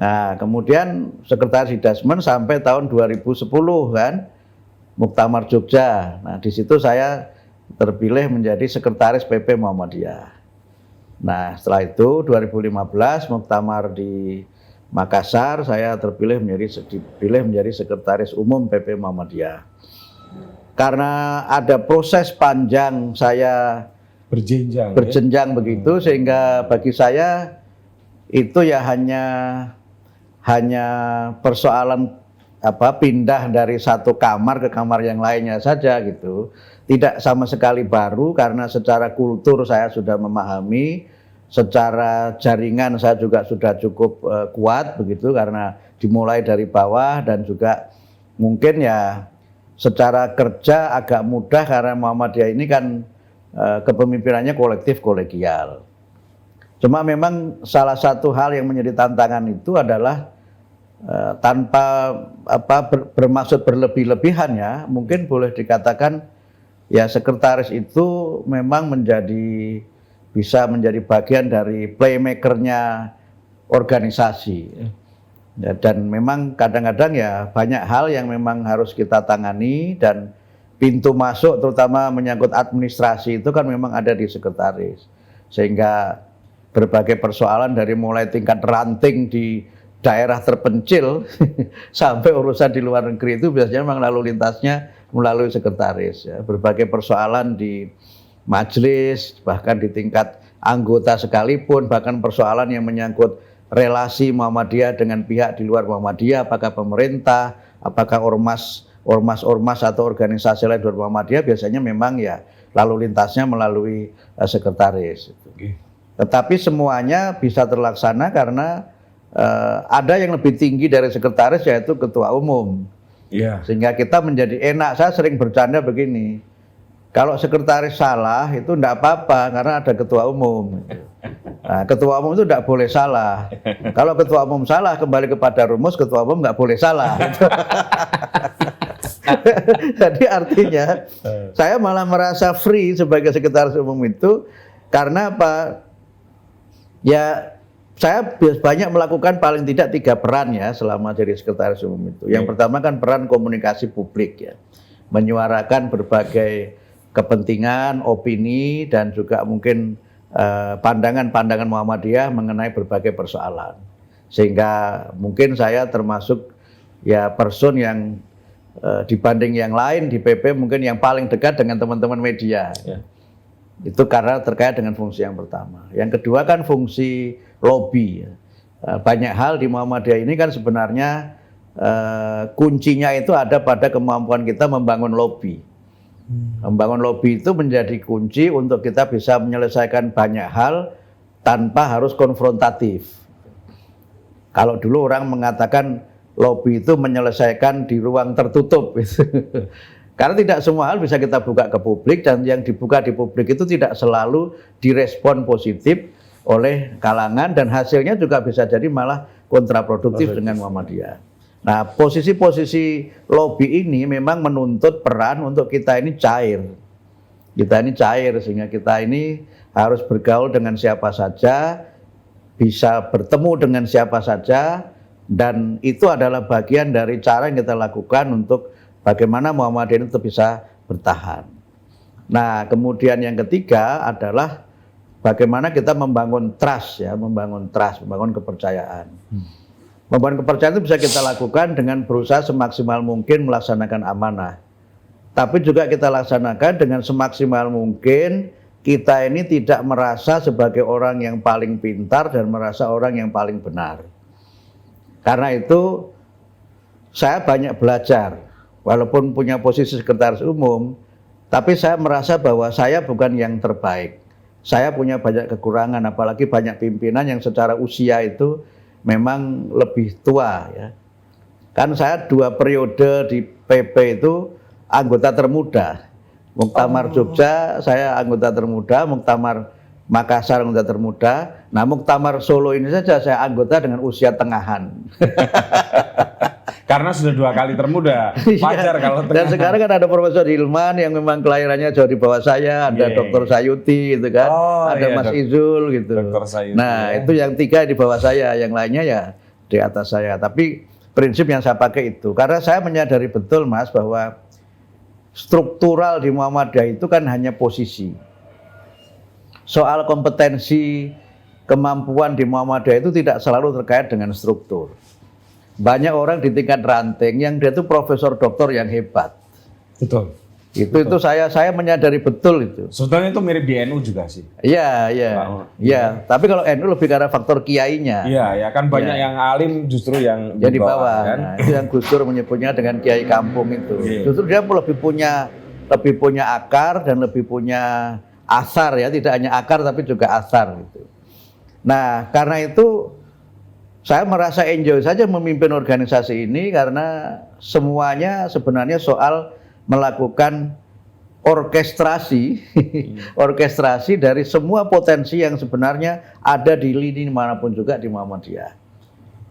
Nah, kemudian sekretaris Dikdasmen sampai tahun 2010 kan. Muktamar Jogja. Nah, di situ saya terpilih menjadi sekretaris PP Muhammadiyah. Nah, setelah itu 2015 Muktamar di Makassar, saya dipilih menjadi sekretaris umum PP Muhammadiyah. Karena ada proses panjang saya berjenjang begitu, sehingga bagi saya itu ya hanya persoalan pindah dari satu kamar ke kamar yang lainnya saja gitu. Tidak sama sekali baru, karena secara kultur saya sudah memahami, secara jaringan saya juga sudah cukup kuat begitu, karena dimulai dari bawah, dan juga mungkin ya secara kerja agak mudah karena Muhammadiyah ini kan kepemimpinannya kolektif kolegial. Cuma memang salah satu hal yang menjadi tantangan itu adalah tanpa bermaksud berlebih-lebihan ya, mungkin boleh dikatakan ya sekretaris itu memang bisa menjadi bagian dari playmakernya organisasi. Ya, dan memang kadang-kadang ya banyak hal yang memang harus kita tangani, dan pintu masuk terutama menyangkut administrasi itu kan memang ada di sekretaris, sehingga berbagai persoalan dari mulai tingkat ranting di daerah terpencil sampai urusan di luar negeri itu biasanya memang lalu lintasnya melalui sekretaris ya. Berbagai persoalan di majelis, bahkan di tingkat anggota sekalipun, bahkan persoalan yang menyangkut relasi Muhammadiyah dengan pihak di luar Muhammadiyah, apakah pemerintah, apakah ormas atau organisasi lain di luar Muhammadiyah, biasanya memang ya lalu lintasnya melalui sekretaris. Tetapi semuanya bisa terlaksana karena ada yang lebih tinggi dari sekretaris, yaitu ketua umum. Sehingga kita menjadi enak. Saya sering bercanda begini, kalau sekretaris salah itu enggak apa-apa karena ada ketua umum. Nah, ketua umum itu enggak boleh salah. Kalau ketua umum salah, kembali kepada rumus, ketua umum enggak boleh salah. Jadi artinya saya malah merasa free sebagai sekretaris umum itu, karena apa? Ya, saya banyak melakukan paling tidak 3 peran ya selama jadi sekretaris umum itu. Yang pertama kan peran komunikasi publik ya, menyuarakan berbagai kepentingan, opini, dan juga mungkin pandangan-pandangan Muhammadiyah mengenai berbagai persoalan. Sehingga mungkin saya termasuk ya person yang dibanding yang lain di PP mungkin yang paling dekat dengan teman-teman media. Itu karena terkait dengan fungsi yang pertama. Yang kedua kan fungsi lobby. Banyak hal di Muhammadiyah ini kan sebenarnya kuncinya itu ada pada kemampuan kita membangun lobby. Membangun lobby itu menjadi kunci untuk kita bisa menyelesaikan banyak hal tanpa harus konfrontatif. Kalau dulu orang mengatakan lobby itu menyelesaikan di ruang tertutup. Karena tidak semua hal bisa kita buka ke publik, dan yang dibuka di publik itu tidak selalu direspon positif oleh kalangan, dan hasilnya juga bisa jadi malah kontraproduktif dengan Muhammadiyah. Nah, posisi-posisi lobby ini memang menuntut peran untuk kita ini cair. Kita ini cair, sehingga kita ini harus bergaul dengan siapa saja, bisa bertemu dengan siapa saja, dan itu adalah bagian dari cara yang kita lakukan untuk bagaimana Muhammadiyah itu bisa bertahan. Nah, kemudian yang ketiga adalah bagaimana kita membangun trust ya, membangun kepercayaan. Membangun kepercayaan itu bisa kita lakukan dengan berusaha semaksimal mungkin melaksanakan amanah. Tapi juga kita laksanakan dengan semaksimal mungkin kita ini tidak merasa sebagai orang yang paling pintar dan merasa orang yang paling benar. Karena itu saya banyak belajar, walaupun punya posisi sekretaris umum, tapi saya merasa bahwa saya bukan yang terbaik. Saya punya banyak kekurangan, apalagi banyak pimpinan yang secara usia itu memang lebih tua ya. Kan saya 2 periode di PP itu anggota termuda. Muktamar Jogja saya anggota termuda, Muktamar Makassar anggota termuda. Nah, Muktamar Solo ini saja saya anggota dengan usia tengahan.
Karena sudah 2 kali termuda, wajar kalau
tengahan. Dan sekarang kan ada Profesor Hilman yang memang kelahirannya jauh di bawah saya, ada Dr. Sayuti gitu kan, ada Mas Izul gitu. Nah, itu yang 3 di bawah saya, yang lainnya ya di atas saya. Tapi prinsip yang saya pakai itu, karena saya menyadari betul Mas bahwa struktural di Muhammadiyah itu kan hanya posisi. Soal kompetensi, kemampuan di Muhammadiyah itu tidak selalu terkait dengan struktur. Banyak orang di tingkat ranting yang dia itu profesor doktor yang hebat.
Betul.
Itu saya menyadari betul itu.
Sebetulnya itu mirip di NU juga sih.
Iya. Tapi kalau NU lebih karena faktor kiainya.
Iya, ya kan banyak yang alim justru yang
di bawah.
Kan?
Nah, itu yang Gus Dur menyebutnya dengan kiai kampung itu. Justru dia lebih punya akar dan lebih punya asar ya, tidak hanya akar tapi juga asar gitu. Nah, karena itu saya merasa enjoy saja memimpin organisasi ini karena semuanya sebenarnya soal melakukan orkestrasi dari semua potensi yang sebenarnya ada di lini manapun juga di Muhammadiyah.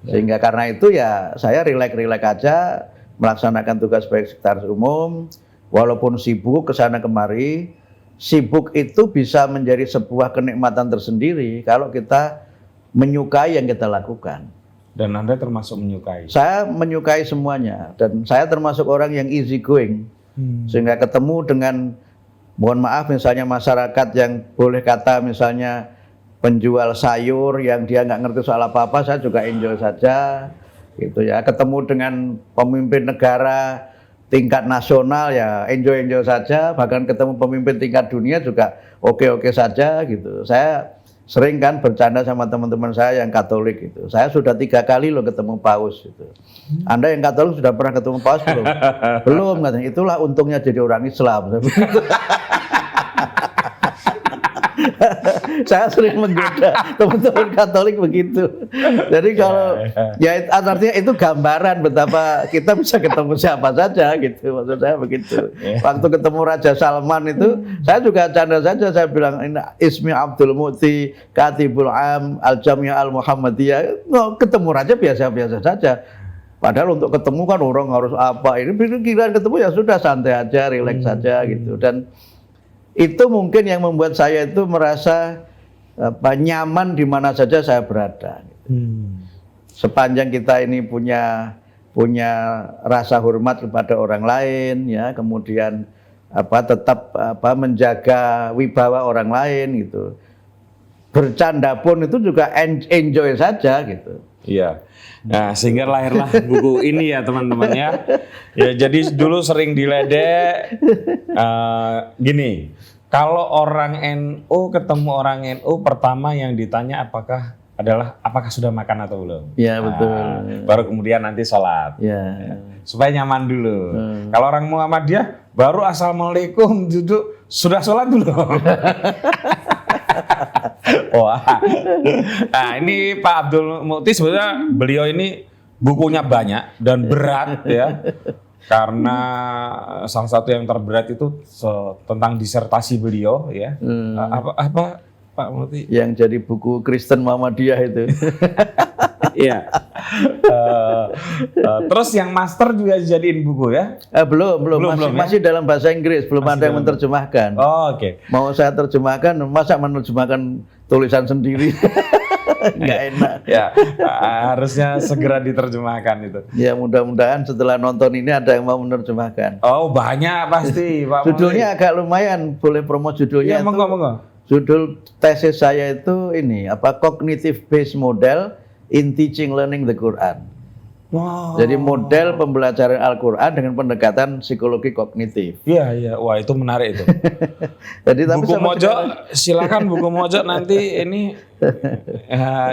Sehingga karena itu ya saya rileks aja melaksanakan tugas sebagai sekretaris umum, walaupun sibuk kesana kemari. Sibuk itu bisa menjadi sebuah kenikmatan tersendiri kalau kita menyukai yang kita lakukan.
Dan Anda termasuk menyukai?
Saya menyukai semuanya dan saya termasuk orang yang easy going. Sehingga ketemu dengan, mohon maaf misalnya masyarakat yang boleh kata misalnya penjual sayur yang dia nggak ngerti soal apa-apa, saya juga enjoy saja gitu ya. Ketemu dengan pemimpin negara tingkat nasional ya enjoy saja, bahkan ketemu pemimpin tingkat dunia juga oke saja gitu. Saya sering kan bercanda sama teman-teman saya yang Katolik gitu. Saya sudah 3 kali loh ketemu Paus gitu. Anda yang Katolik sudah pernah ketemu Paus belum? Belum katanya. Itulah untungnya jadi orang Islam. Saya sering menggoda teman-teman Katolik begitu. Jadi kalau ya artinya itu gambaran betapa kita bisa ketemu siapa saja gitu. Maksud saya begitu. Waktu ketemu Raja Salman itu saya juga canda saja, saya bilang ini Ismi Abdul Muti Katibul Am Al Jamiah Al Muhammadiyah. Ketemu raja biasa-biasa saja. Padahal untuk ketemu kan orang harus apa. Ini pikiran ketemu ya sudah santai aja, rileks saja gitu. Dan itu mungkin yang membuat saya itu merasa nyaman di mana saja saya berada. Sepanjang kita ini punya rasa hormat kepada orang lain, ya, kemudian tetap menjaga wibawa orang lain gitu. Bercanda pun itu juga enjoy saja gitu.
Iya. Nah, sehingga lahirlah buku ini ya teman-teman ya. Ya jadi dulu sering diledek gini. Kalau orang NU ketemu orang NU pertama yang ditanya apakah sudah makan atau belum?
Iya betul.
Baru kemudian nanti sholat.
Ya.
Supaya nyaman dulu. Kalau orang Muhammadiyah baru assalamualaikum duduk sudah sholat belum? Wah. Nah ini Pak Abdul Muti sebenarnya beliau ini bukunya banyak dan berat ya. Karena salah satu yang terberat itu tentang disertasi beliau ya. Apa Pak Muti?
Yang jadi buku Kristen Muhammadiyah itu.
Iya. Terus yang master juga dijadiin buku ya?
Belum masih dalam bahasa Inggris, belum
masih
ada yang menerjemahkan.
Oh, oke.
Mau saya terjemahkan, masa menerjemahkan tulisan sendiri? Nggak enak.
Ya, harusnya segera diterjemahkan itu.
Ya mudah-mudahan setelah nonton ini ada yang mau menerjemahkan.
Oh banyak pasti Pak.
Judulnya agak lumayan, boleh promo judulnya.
Ya, monggo.
Judul tesis saya itu ini, Cognitive Based Model in Teaching Learning the Quran.
Wow.
Jadi model pembelajaran Al-Quran dengan pendekatan psikologi kognitif.
Iya. Wah itu menarik itu.
Jadi,
buku Mojok, silakan buku Mojok nanti ini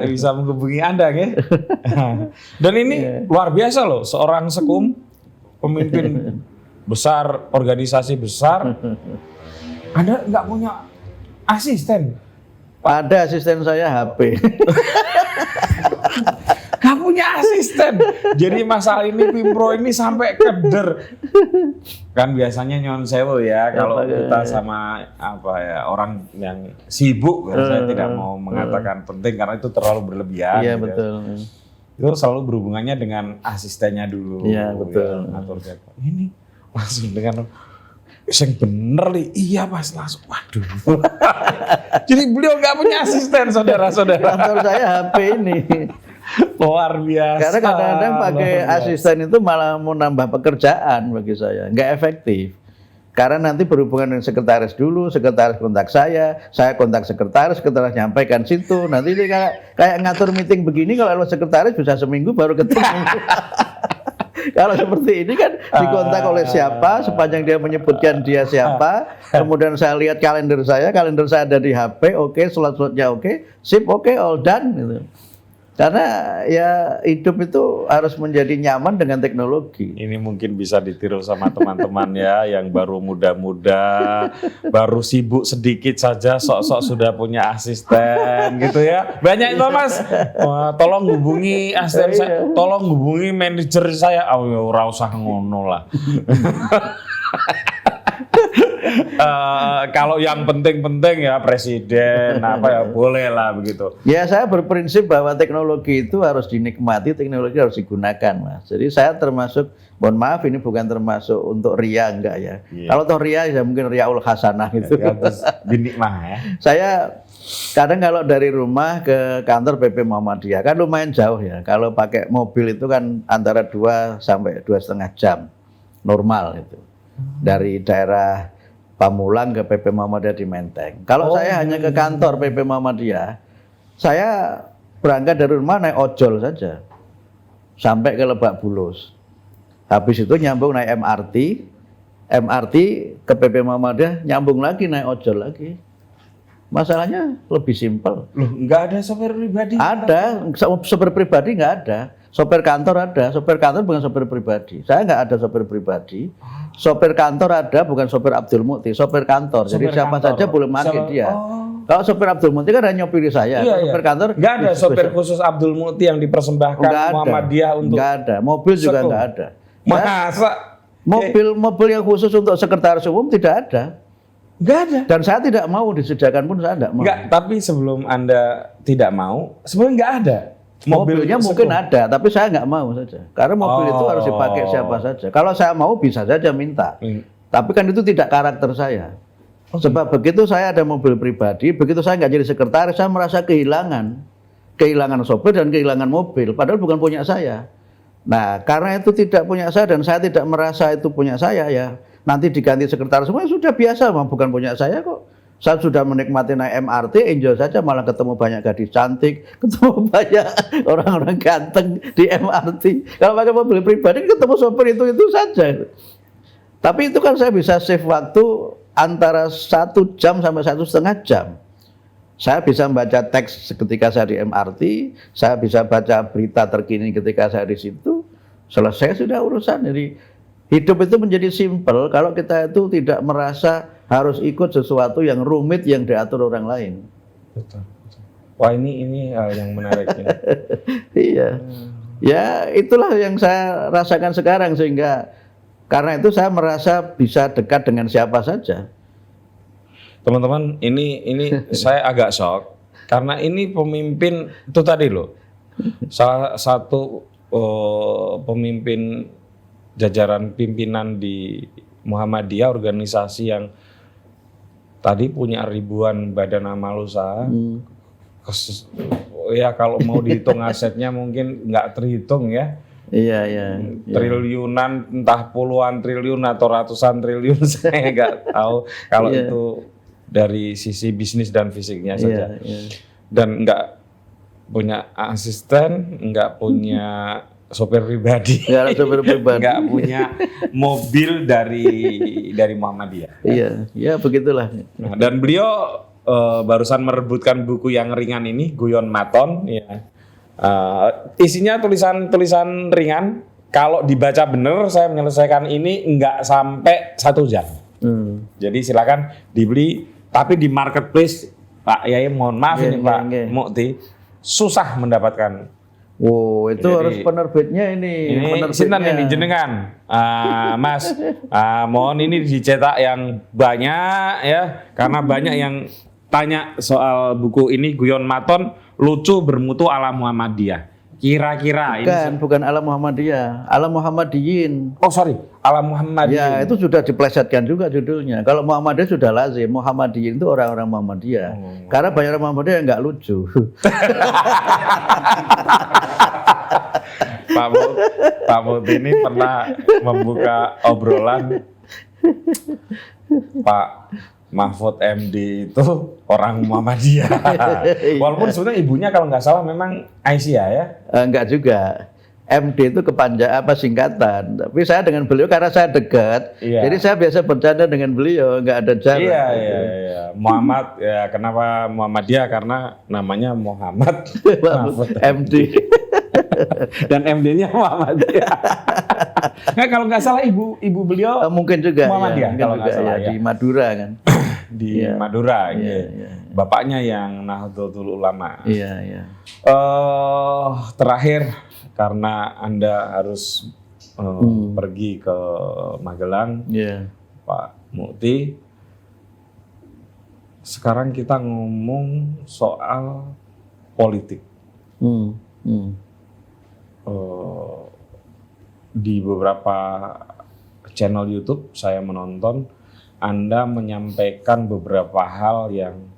bisa menghubungi Anda ya. Dan ini luar biasa loh, seorang sekum, pemimpin besar, organisasi besar, Anda nggak punya asisten?
Ada asisten saya HP.
Gak punya asisten. Jadi masalah ini Pimpro ini sampai keder. Kan biasanya nyon sewu ya kalau kita sama orang yang sibuk, saya tidak mau mengatakan penting karena itu terlalu berlebihan.
Iya
gitu.
betul.
Itu selalu berhubungannya dengan asistennya dulu.
Iya betul.
Ya, ini langsung dengan yang bener nih, iya Mas langsung. Waduh. Jadi beliau nggak punya asisten, saudara-saudara.
Kantor saya HP ini.
Luar biasa.
Karena kadang-kadang pakai asisten itu malah mau nambah pekerjaan bagi saya, nggak efektif. Karena nanti berhubungan dengan sekretaris dulu, sekretaris kontak saya kontak sekretaris nyampaikan situ. Nanti ini kayak ngatur meeting begini, kalau sekretaris bisa seminggu baru ketemu. Kalau seperti ini kan dikontak oleh siapa, sepanjang dia menyebutkan dia siapa, kemudian saya lihat kalender saya ada di HP, oke, slot-slotnya oke, sip, oke, all done gitu. Karena ya hidup itu harus menjadi nyaman dengan teknologi.
Ini mungkin bisa ditiru sama teman-teman ya yang baru muda-muda, baru sibuk sedikit saja, sok-sok sudah punya asisten gitu ya. Banyak itu Mas. Wah, tolong hubungi asisten saya, tolong hubungi manajer saya. Oh, ya ora usah ngono lah. Kalau yang penting-penting ya presiden apa ya boleh lah begitu.
Ya saya berprinsip bahwa teknologi itu harus dinikmati, teknologi harus digunakan Mas. Jadi saya termasuk, mohon maaf ini bukan termasuk untuk ria enggak ya. Kalau toh ria ya mungkin riaul hasanah gitu.
Dinikmah ya.
Saya kadang kalau dari rumah ke kantor PP Muhammadiyah kan lumayan jauh ya. Kalau pakai mobil itu kan antara 2 sampai 2,5 jam normal itu. Dari daerah Pamulang ke PP Muhammadiyah di Menteng. Kalau saya hanya ke kantor PP Muhammadiyah, saya berangkat dari rumah naik ojol saja sampai ke Lebak Bulus. Habis itu nyambung naik MRT ke PP Muhammadiyah, nyambung lagi naik ojol lagi. Masalahnya lebih simpel.
Loh, nggak ada sopir pribadi?
Ada, sopir pribadi nggak ada. Sopir kantor ada, sopir kantor bukan sopir pribadi. Saya nggak ada sopir pribadi. Sopir kantor ada, bukan sopir Abdul Mukti, sopir kantor. Jadi siapa saja boleh pakai dia. Kalau sopir Abdul Mukti kan hanya nyopiri saya. Sopir kantor
nggak ada sopir khusus Abdul Mukti yang dipersembahkan Muhammadiyah untuk.
Nggak ada, mobil juga nggak ada.
Masa?
Mobil yang khusus untuk sekretaris umum tidak ada.
Nggak ada.
Dan saya tidak mau disediakan pun saya tidak mau.
Nggak, tapi sebelum Anda tidak mau, sebenarnya nggak ada.
Mobilnya mungkin ada, tapi saya nggak mau saja. Karena mobil itu harus dipakai siapa saja. Kalau saya mau bisa saja minta. Tapi kan itu tidak karakter saya. Sebab begitu saya ada mobil pribadi, begitu saya nggak jadi sekretaris, saya merasa kehilangan sopir dan kehilangan mobil. Padahal bukan punya saya. Nah, karena itu tidak punya saya dan saya tidak merasa itu punya saya ya. Nanti diganti sekretaris semua sudah biasa, bukan punya saya kok. Saya sudah menikmati naik MRT, enjoy saja, malah ketemu banyak gadis cantik, ketemu banyak orang-orang ganteng di MRT. Kalau pakai mobil pribadi, ketemu sopir itu saja. Tapi itu kan saya bisa save waktu antara 1 jam sampai 1,5 jam. Saya bisa membaca teks ketika saya di MRT, saya bisa baca berita terkini ketika saya di situ. Selesai sudah urusan. Jadi hidup itu menjadi simpel kalau kita itu tidak merasa harus ikut sesuatu yang rumit yang diatur orang lain.
Betul. Wah ini hal yang menarik.
Iya. Ya itulah yang saya rasakan sekarang, sehingga karena itu saya merasa bisa dekat dengan siapa saja.
Teman-teman, ini saya agak shock karena ini pemimpin itu tadi loh. Salah satu pemimpin jajaran pimpinan di Muhammadiyah, organisasi yang tadi punya ribuan badan amal usaha. Ya kalau mau dihitung asetnya mungkin nggak terhitung ya.
Iya.
Triliunan, entah puluhan triliun atau ratusan triliun, saya nggak tahu. Kalau itu dari sisi bisnis dan fisiknya saja. Dan nggak punya asisten, nggak punya sopir pribadi, nggak punya mobil dari Muhammadiyah.
Iya, begitulah.
Nah, dan beliau barusan merebutkan buku yang ringan ini, Guyon Maton. Ya. Isinya tulisan ringan. Kalau dibaca benar, saya menyelesaikan ini nggak sampai 1 jam. Jadi silakan dibeli. Tapi di marketplace, Pak Yai, mohon maaf ini Pak Mukti, susah mendapatkan.
Wow, itu jadi, harus penerbitnya ini
sinten ini jenengan, Mas. Mohon ini dicetak yang banyak ya, karena banyak yang tanya soal buku ini, Guyon Maton, lucu bermutu ala Muhammadiyah. Kira-kira
bukan ala Muhammadiyah, ala Muhammadiyin.
Oh sorry, ala Muhammadiyin.
Ya itu sudah diplesetkan juga judulnya. Kalau Muhammadiyah sudah lazim, Muhammadiyin itu orang-orang Muhammadiyah. Karena banyak orang Muhammadiyah yang nggak lucu.
Pak Mut ini pernah membuka obrolan Pak Mahfud MD itu orang Muhammadiyah. Walaupun sebenarnya ibunya kalau nggak salah memang Aisyah ya.
Enggak juga. MD itu kepanjangan singkatan. Tapi saya dengan beliau karena saya dekat,
Iya.
jadi saya biasa bercanda dengan beliau, nggak ada jarak.
Iya. Muhammad ya, kenapa Muhammadiyah? Karena namanya Muhammad Mahfud
MD.
dan MD-nya Muhammadiyah. Nah, kalau nggak salah ibu beliau
Mungkin juga
Muhammadiyah,
ya,
kalau
mungkin
nggak
juga,
salah,
ya,
ya.
di Madura kan.
di
Iya.
Madura.
Iya,
Iya.
iya.
Bapaknya yang Nahdlatul Ulama.
Iya.
Terakhir, karena Anda harus pergi ke Magelang,
Iya.
Pak Mukti. Sekarang kita ngomong soal politik.
Hmm.
Di beberapa channel YouTube saya menonton Anda menyampaikan beberapa hal yang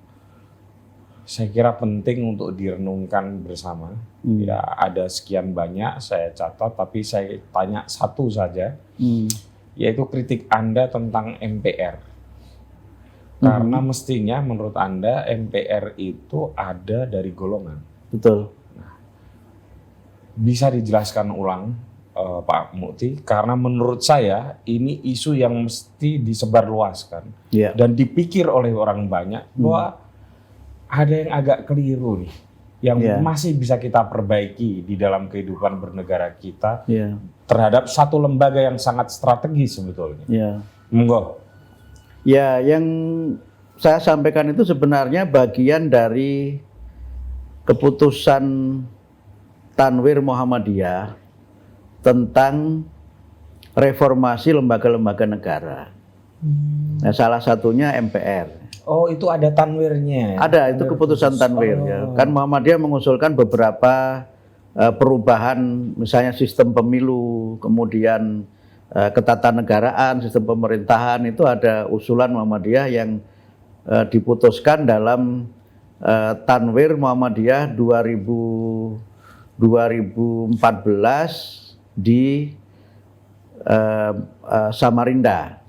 saya kira penting untuk direnungkan bersama. Ya, ada sekian banyak saya catat, tapi saya tanya satu saja, yaitu kritik Anda tentang MPR. Karena mestinya menurut Anda MPR itu ada dari golongan.
Betul.
Bisa dijelaskan ulang, Pak Mukti, karena menurut saya ini isu yang mesti disebarluaskan
Iya.
dan dipikir oleh orang banyak bahwa ada yang agak keliru nih, yang
Iya.
masih bisa kita perbaiki di dalam kehidupan bernegara kita
Iya.
terhadap satu lembaga yang sangat strategis sebetulnya.
Iya.
Monggo.
Ya, yang saya sampaikan itu sebenarnya bagian dari keputusan Tanwir Muhammadiyah tentang reformasi lembaga-lembaga negara. Nah, salah satunya MPR.
Oh, itu ada tanwirnya.
Ada, itu keputusan Tanwir. Ya. Kan Muhammadiyah mengusulkan beberapa perubahan, misalnya sistem pemilu, kemudian ketatanegaraan, sistem pemerintahan, itu ada usulan Muhammadiyah yang diputuskan dalam Tanwir Muhammadiyah 2014 di Samarinda,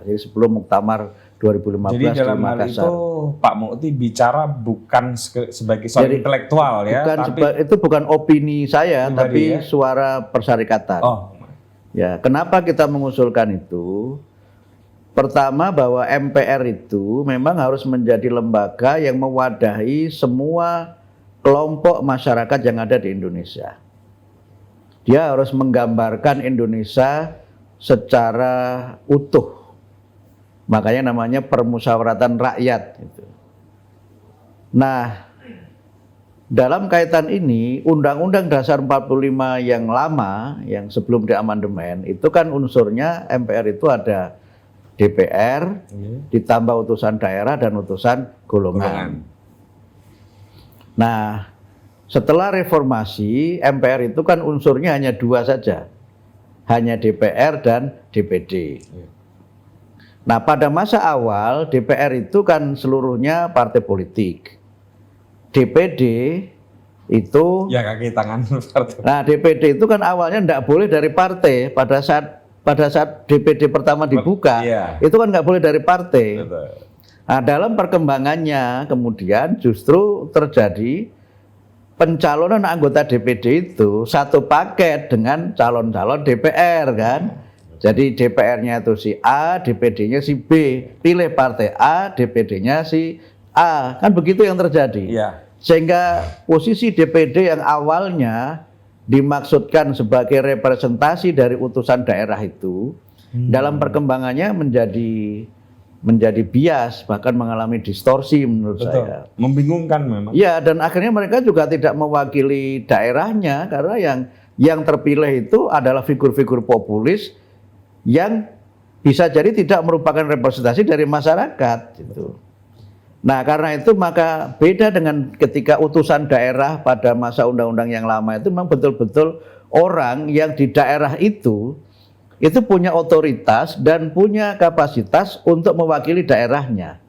Jadi sebelum Muktamar 2015
Jadi dalam
di
hal
Makassar.
itu Pak Mukti bicara bukan sebagai seorang
Jadi,
intelektual ya, tapi
itu bukan opini saya,
pribadi,
tapi
ya?
suara persyarikatan.
oh,
Ya, kenapa kita mengusulkan itu? Pertama, bahwa MPR itu memang harus menjadi lembaga yang mewadahi semua kelompok masyarakat yang ada di Indonesia. Dia harus menggambarkan Indonesia secara utuh. Makanya namanya permusyawaratan rakyat. Nah, dalam kaitan ini, Undang-Undang Dasar 45 yang lama, yang sebelum diamandemen, itu kan unsurnya MPR itu ada DPR, ditambah utusan daerah dan utusan golongan. Nah, setelah reformasi, MPR itu kan unsurnya hanya dua saja, hanya DPR dan DPD. Nah, pada masa awal DPR itu kan seluruhnya partai politik. DPD itu,
ya kaki tangan partai.
nah DPD itu kan awalnya tidak boleh dari partai. Pada saat DPD pertama dibuka,
Iya.
itu kan nggak boleh dari partai.
Betul.
Nah, dalam perkembangannya kemudian justru terjadi pencalonan anggota DPD itu satu paket dengan calon-calon DPR kan. Jadi DPR-nya itu si A, DPD-nya si B. Pilih partai A, DPD-nya si A. Kan begitu yang terjadi.
Iya.
Sehingga posisi DPD yang awalnya dimaksudkan sebagai representasi dari utusan daerah itu dalam perkembangannya menjadi bias, bahkan mengalami distorsi menurut
Betul.
saya.
Membingungkan memang.
Ya, dan akhirnya mereka juga tidak mewakili daerahnya karena yang terpilih itu adalah figur-figur populis yang bisa jadi tidak merupakan representasi dari masyarakat gitu. Nah, karena itu maka beda dengan ketika utusan daerah pada masa undang-undang yang lama itu memang betul-betul orang yang di daerah itu punya otoritas dan punya kapasitas untuk mewakili daerahnya.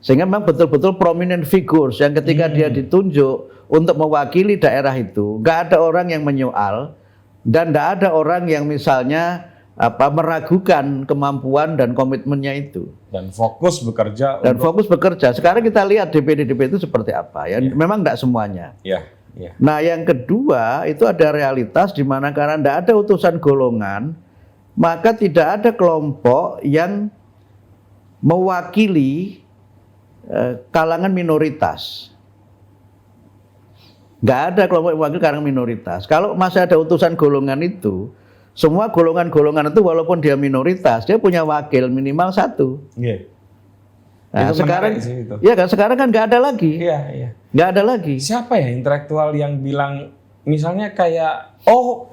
Sehingga memang betul-betul prominent figures yang ketika dia ditunjuk untuk mewakili daerah itu, nggak ada orang yang menyoal dan nggak ada orang yang misalnya meragukan kemampuan dan komitmennya itu.
Dan fokus bekerja.
Fokus bekerja. Sekarang kita lihat DPD-DPD itu seperti apa ya. Memang tidak semuanya.
Ya, ya.
Nah, yang kedua itu ada realitas di mana karena tidak ada utusan golongan, maka tidak ada kelompok yang mewakili kalangan minoritas. Nggak ada kelompok yang mewakili kalangan minoritas. Kalau masih ada utusan golongan itu, semua golongan-golongan itu walaupun dia minoritas, dia punya wakil minimal satu.
Iya.
Nah,
Itu
sekarang,
menarik sih itu.
ya kan sekarang kan nggak ada lagi.
Iya, iya.
Nggak ada lagi.
Siapa ya intelektual yang bilang, misalnya kayak,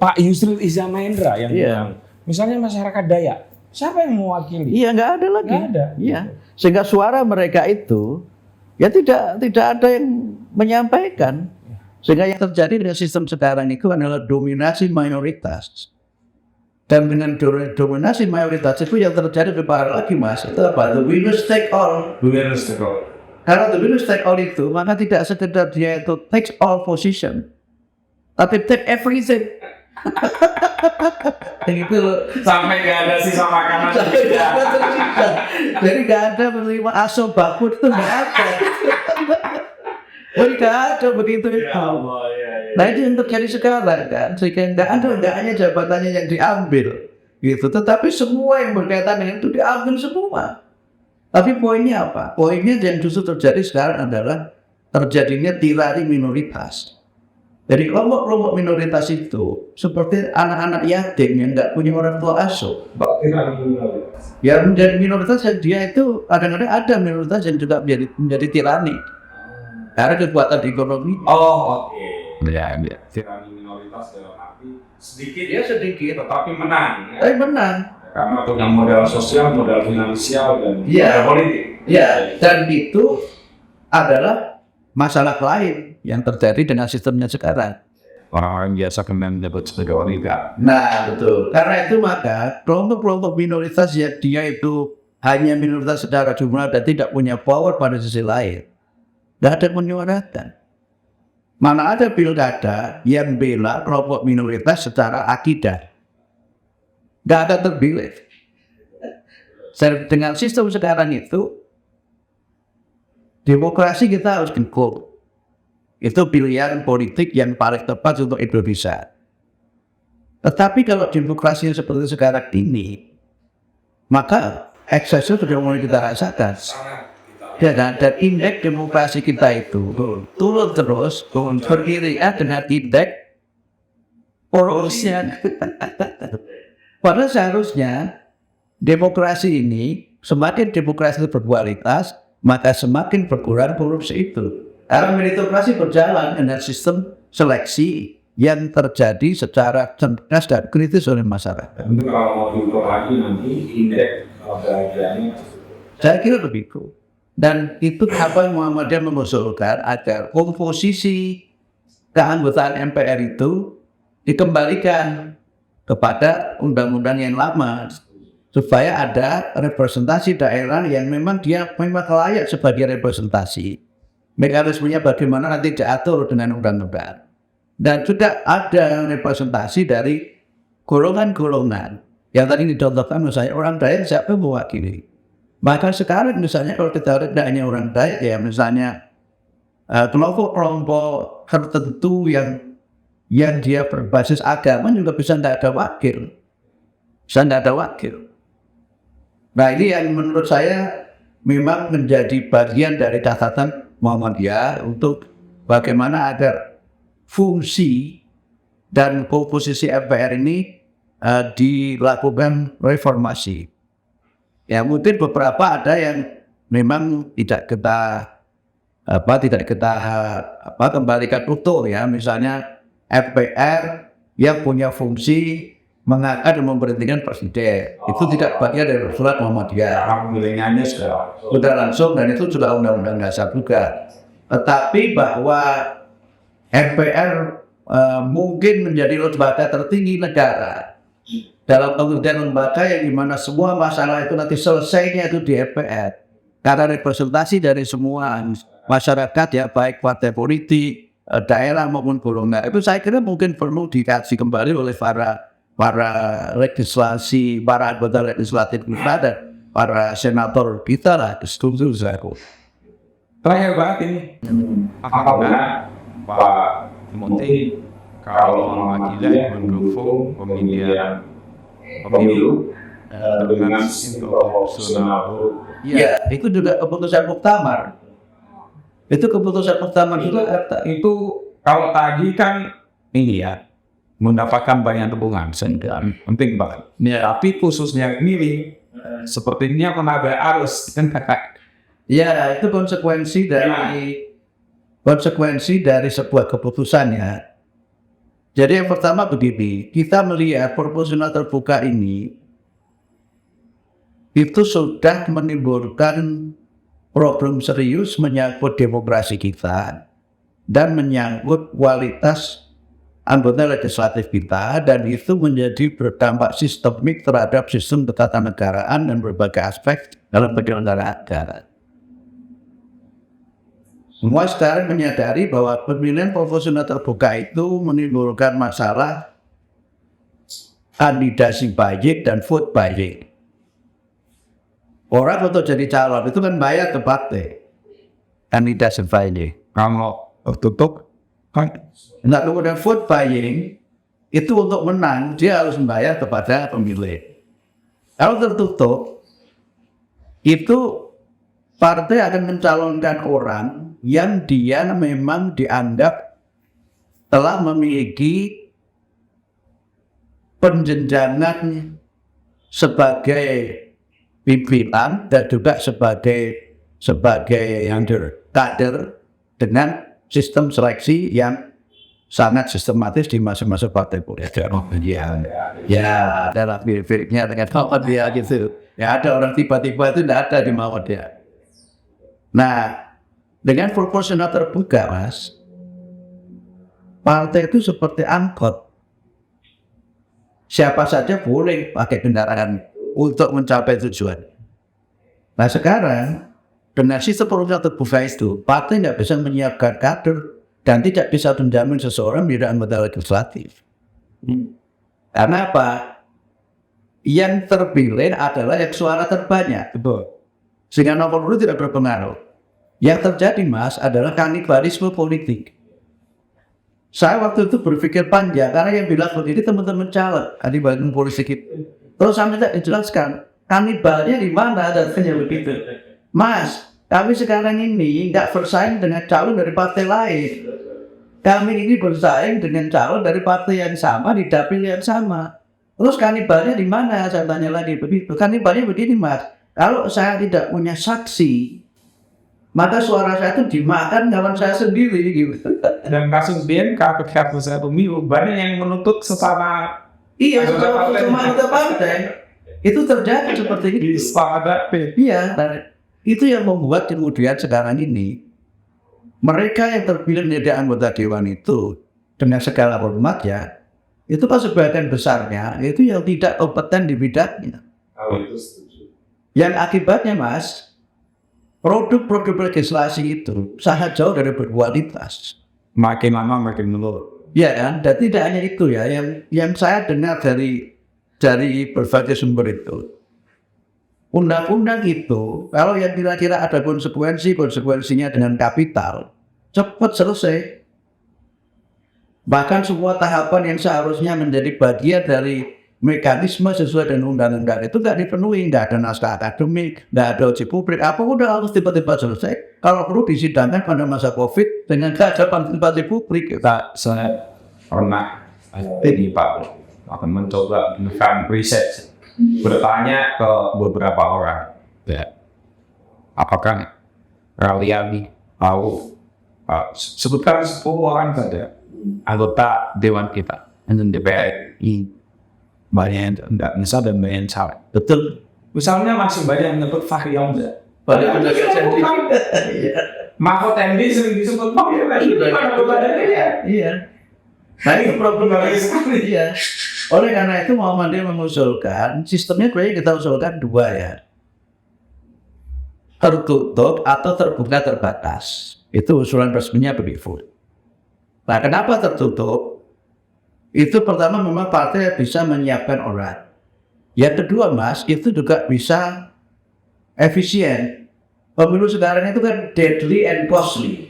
Pak Yusril Iza Mahendra yang bilang, misalnya masyarakat Dayak, siapa yang mewakili?
Iya, nggak ada lagi.
Nggak ada.
Iya. Sehingga suara mereka itu ya tidak ada yang menyampaikan. Sehingga yang terjadi dengan sistem sekarang itu adalah dominasi mayoritas. Dan dengan dominasi mayoritas itu yang terjadi lebih parah lagi, Mas. Itu apa? The winners take all. Karena the winners take all itu, maka tidak sekedar dia itu takes all position, tapi take everything. Itu
Sampai nggak ada sisa makanan.
jadi nggak ada menerima aso baku itu nggak ada. Nggak ada begitu itu. Nah itu yang terjadi sekarang kan, sehingga nggak hanya jabatannya yang diambil, gitu. Tetapi semua yang berkaitan dengan itu diambil semua. Tapi poinnya apa? Poinnya yang justru terjadi sekarang adalah terjadinya tirani minoritas. Jadi kelompok-kelompok minoritas itu seperti anak-anak yatim yang nggak punya orang tua asuh. Ya menjadi minoritas dia itu kadang-kadang ada minoritas yang juga menjadi tirani. Karena kekuatan ekonomi.
Ya. Tirani minoritas dalam arti sedikit
Dia sedikit,
tetapi menang.
menang.
Karena punya modal sosial, modal finansial dan modal politik.
Ya, dan itu adalah masalah lain yang terjadi dengan sistemnya sekarang.
Orang-orang biasa kena dapat sebagai wanita.
Nah, betul. Karena itu maka kelompok-kelompok minoritas yang dia itu hanya minoritas secara jumlah dan tidak punya power pada sisi lain, tidak ada menyuarakan. Mana ada pilkada yang bela kelompok minoritas secara akidah, nggak ada terpilih. Dengan sistem sekarang itu, demokrasi kita harus dukung. Itu pilihan politik yang paling tepat untuk Indonesia. Tetapi kalau demokrasi yang seperti sekarang ini, maka eksesnya sudah mulai kita rasakan. Ya, dan indeks demokrasi kita itu turun terus, beriringan dengan indeks korupsinya. Padahal seharusnya demokrasi ini, semakin demokrasi berkualitas, maka semakin berkurang korupsi itu. Karena meritokrasi berjalan dengan sistem seleksi yang terjadi secara cerdas dan kritis oleh masyarakat.
Untuk kalau mau diukur lagi nanti indeks kebahagiaannya,
saya kira begitu. Dan itu apa yang Muhammadiyah mengusulkan agar komposisi keanggotaan MPR itu dikembalikan kepada undang-undang yang lama supaya ada representasi daerah yang memang layak sebagai representasi. Mekanismenya bagaimana nanti diatur dengan undang-undang. Dan sudah ada representasi dari golongan-golongan yang tadi dicontohkan misalnya orang Dayak siapa yang mewakili. Maka sekarang misalnya kalau kita lihat hanya orang Dayak ya misalnya kelompok-kelompok tertentu yang dia berbasis agama juga bisa tidak ada wakil. Nah ini yang menurut saya memang menjadi bagian dari catatan Muhammadiyah untuk bagaimana agar fungsi dan komposisi MPR ini dilakukan reformasi. Ya mungkin beberapa ada yang memang tidak kita kembalikan utuh ya, misalnya MPR yang punya fungsi mengangkat dan memberhentikan presiden itu tidak bagian dari surat Muhammadiyah.
pemilihannya
Sudah langsung dan itu sudah undang-undang dasar juga. Tetapi bahwa MPR mungkin menjadi lembaga tertinggi negara dalam pengertian lembaga yang dimana semua masalah itu nanti selesainya itu di MPR karena representasi dari semua masyarakat ya baik partai politik, daerah maupun golongan itu saya kira mungkin perlu dikaji kembali oleh para para legislasi, para anggota legislatif kita dan para senator kita lah setuju saya.
Terakhir banget ini, apakah benar Pak Monti kalau Muhammadiyah mendukung pemilihan pemilu dengan sistem proporsional?
Ya, itu juga keputusan muktamar. Itu keputusan muktamar juga.
Itu kalau tadi kan ini ya mendapatkan banyak dukungan, sehingga penting banget. Tapi khususnya ini sepertinya menambah arus kan kakak.
Ya, itu konsekuensi dari sebuah keputusan ya. Jadi yang pertama begini, kita melihat proporsional terbuka ini itu sudah menimbulkan problem serius menyangkut demokrasi kita dan menyangkut kualitas anggota legislatif kita, dan itu menjadi berdampak sistemik terhadap sistem ketatanegaraan dan berbagai aspek dalam penyelenggaraan negara. Semua sekarang menyadari bahwa pemilihan proporsional terbuka itu menimbulkan masalah kandidasi buying dan vote buying. Orang untuk jadi calon itu kan bayar ke partai. Kandidasi buying.
Kalau tertutup, kan?
Nah, kemudian vote buying itu untuk menang dia harus membayar kepada pemilih. Kalau tertutup, itu partai akan mencalonkan orang yang dia memang dianggap telah memiliki penjenjangan sebagai pimpinan dan juga sebagai kader dengan sistem seleksi yang sangat sistematis di masing-masing partai politik. Ya, dalam filmnya dengan Muhammadiyah gitu. Ya, ada orang tiba-tiba itu tidak ada di Muhammadiyah. Nah, dengan proporsional terbuka, Mas, partai itu seperti angkot. Siapa saja boleh pakai kendaraan untuk mencapai tujuan. Nah, sekarang dengan sistem proporsional terbuka itu, partai tidak bisa menyiapkan kader dan tidak bisa menjamin seseorang menjadi anggota legislatif. Karena apa? Yang terpilih adalah yang suara terbanyak.
Betul.
Sehingga nomor urut tidak berpengaruh. Yang terjadi, Mas, adalah kanibalisme politik. Saya waktu itu berpikir panjang, karena yang bilang begini teman-teman caleg, kanibalisme politik itu. Terus saya minta dijelaskan, kanibalnya di mana datanya begitu. Mas, kami sekarang ini nggak bersaing dengan calon dari partai lain. Kami ini bersaing dengan calon dari partai yang sama, di dapil yang sama. Terus kanibalnya di mana? Saya tanya lagi begitu. Kanibalnya begini, Mas. Kalau saya tidak punya saksi, maka suara saya itu dimakan kawan saya sendiri gitu.
Dan kasus BNK ketika saya pemilu banyak yang menuntut sesama
Sama anggota partai. Itu terjadi seperti itu. Iya, itu yang membuat kemudian sekarang ini mereka yang terpilih menjadi anggota dewan itu dengan segala hormat ya, itu kan sebagian besarnya itu yang tidak kompeten di bidangnya. Yang akibatnya, Mas, produk-produk legislasi itu sangat jauh dari berkualitas.
Makin lama makin menurun.
Ya kan, dan tidak hanya itu ya, yang saya dengar dari berbagai sumber itu, undang-undang itu kalau yang kira-kira ada konsekuensinya dengan kapital, cepat selesai. Bahkan semua tahapan yang seharusnya menjadi bagian dari mekanisme sesuai dengan undang-undang itu nggak dipenuhi, nggak ada naskah akademik, nggak ada uji publik, apa udah harus tiba-tiba selesai. Kalau perlu disidangkan pada masa COVID dengan kehadapan partisipasi publik.
Saya pernah ini Pak akan mencoba melakukan riset, bertanya ke beberapa orang, ya, apakah kalian tahu sebutkan 10 orang saja anggota dewan kita, DPR banyak yang tidak bisa dan banyak yang salah.
Betul.
Misalnya masih banyak yang menyebut Fahri Hamzah.
Pada jadi.
Mahfud MD sering disebut Fahri Hamzah.
Iya. Nah itu problem sekali. Iya. Oleh karena itu Muhammadiyah mengusulkan sistemnya kayaknya kita usulkan 2 ya. Tertutup atau terbuka terbatas. Itu usulan resminya begitu. Nah, kenapa tertutup? Itu pertama memang partai bisa menyiapkan orang. Yang kedua Mas, itu juga bisa efisien. Pemilu sekarang itu kan deadly and costly.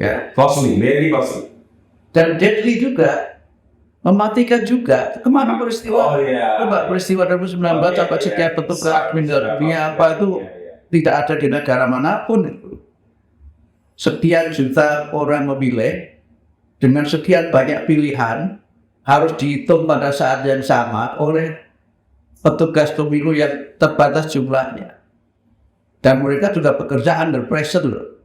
Ya.
Costly, very costly.
Dan deadly juga, mematikan juga. Kemana peristiwa? Coba peristiwa 2019 sampai sekian petugas mineralnya apa itu tidak ada di negara manapun itu. Sekian juta orang memilih dengan sekian banyak pilihan harus dihitung pada saat yang sama oleh petugas pemilu yang terbatas jumlahnya. Dan mereka juga bekerja under pressure loh.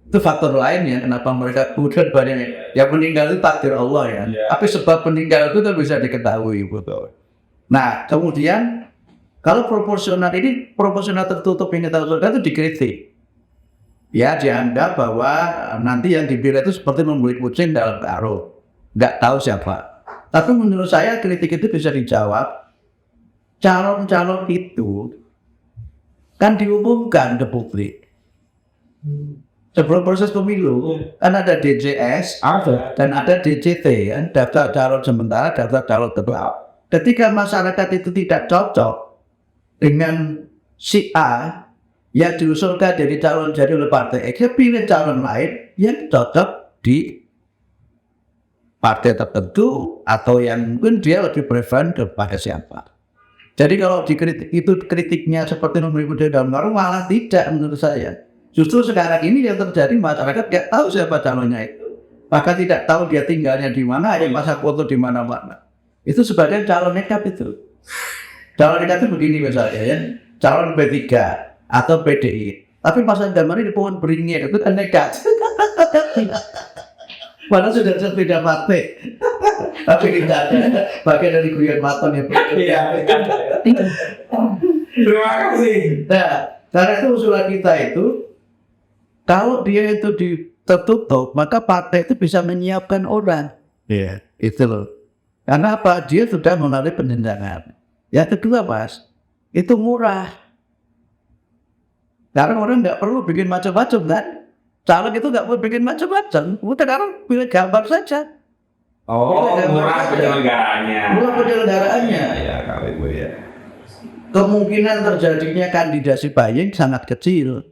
Itu faktor lainnya kenapa mereka kemudian banyak yang meninggal itu takdir Allah ya. Tapi sebab meninggal itu kan bisa diketahui betul. Nah kemudian kalau proporsional ini proporsional tertutup yang kita lakukan itu dikritik. Ya dianggap bahwa nanti yang dipilih itu seperti membeli kucing dalam karung, nggak tahu siapa. Tapi menurut saya kritik itu bisa dijawab. Calon-calon itu kan diumumkan ke publik. Sebelum proses pemilu kan ada DJS dan ada DCT, kan daftar calon sementara, daftar calon tetap. Ketika masyarakat itu tidak cocok dengan si A yang diusulkan dari calon jadi oleh partai X, dia pilih calon lain yang cocok di partai tertentu atau yang mungkin dia lebih prefer kepada siapa. Jadi kalau dikritik itu kritiknya seperti memberi budaya dalam karung, malah tidak menurut saya. Justru sekarang ini yang terjadi masyarakat tidak tahu siapa calonnya itu, bahkan tidak tahu dia tinggalnya di mana, ada pasang foto di mana-mana. Itu sebagai calon nekat itu. Calon nekat itu begini misalnya ya, calon P3 atau PDI, tapi pasang gambarnya di pohon beringin itu kan nekat. Padahal sudah beda partai, tapi tidak ada bagian dari Guyon Maton ya.
Terima kasih.
Nah, karena itu usulan kita itu, kalau dia itu tertutup, maka partai itu bisa menyiapkan orang. Iya, itu loh. Karena apa? Dia sudah melalui penjenjangan. Yang kedua, Mas, itu murah. Karena orang nggak perlu bikin macam-macam kan. Calon itu nggak perlu bikin macam-macam. Sekarang pilih gambar saja.
Murah penyelenggaraannya.
Murah penyelenggaraannya.
Ya, kalau itu ya.
Kemungkinan terjadinya kandidasi buying sangat kecil.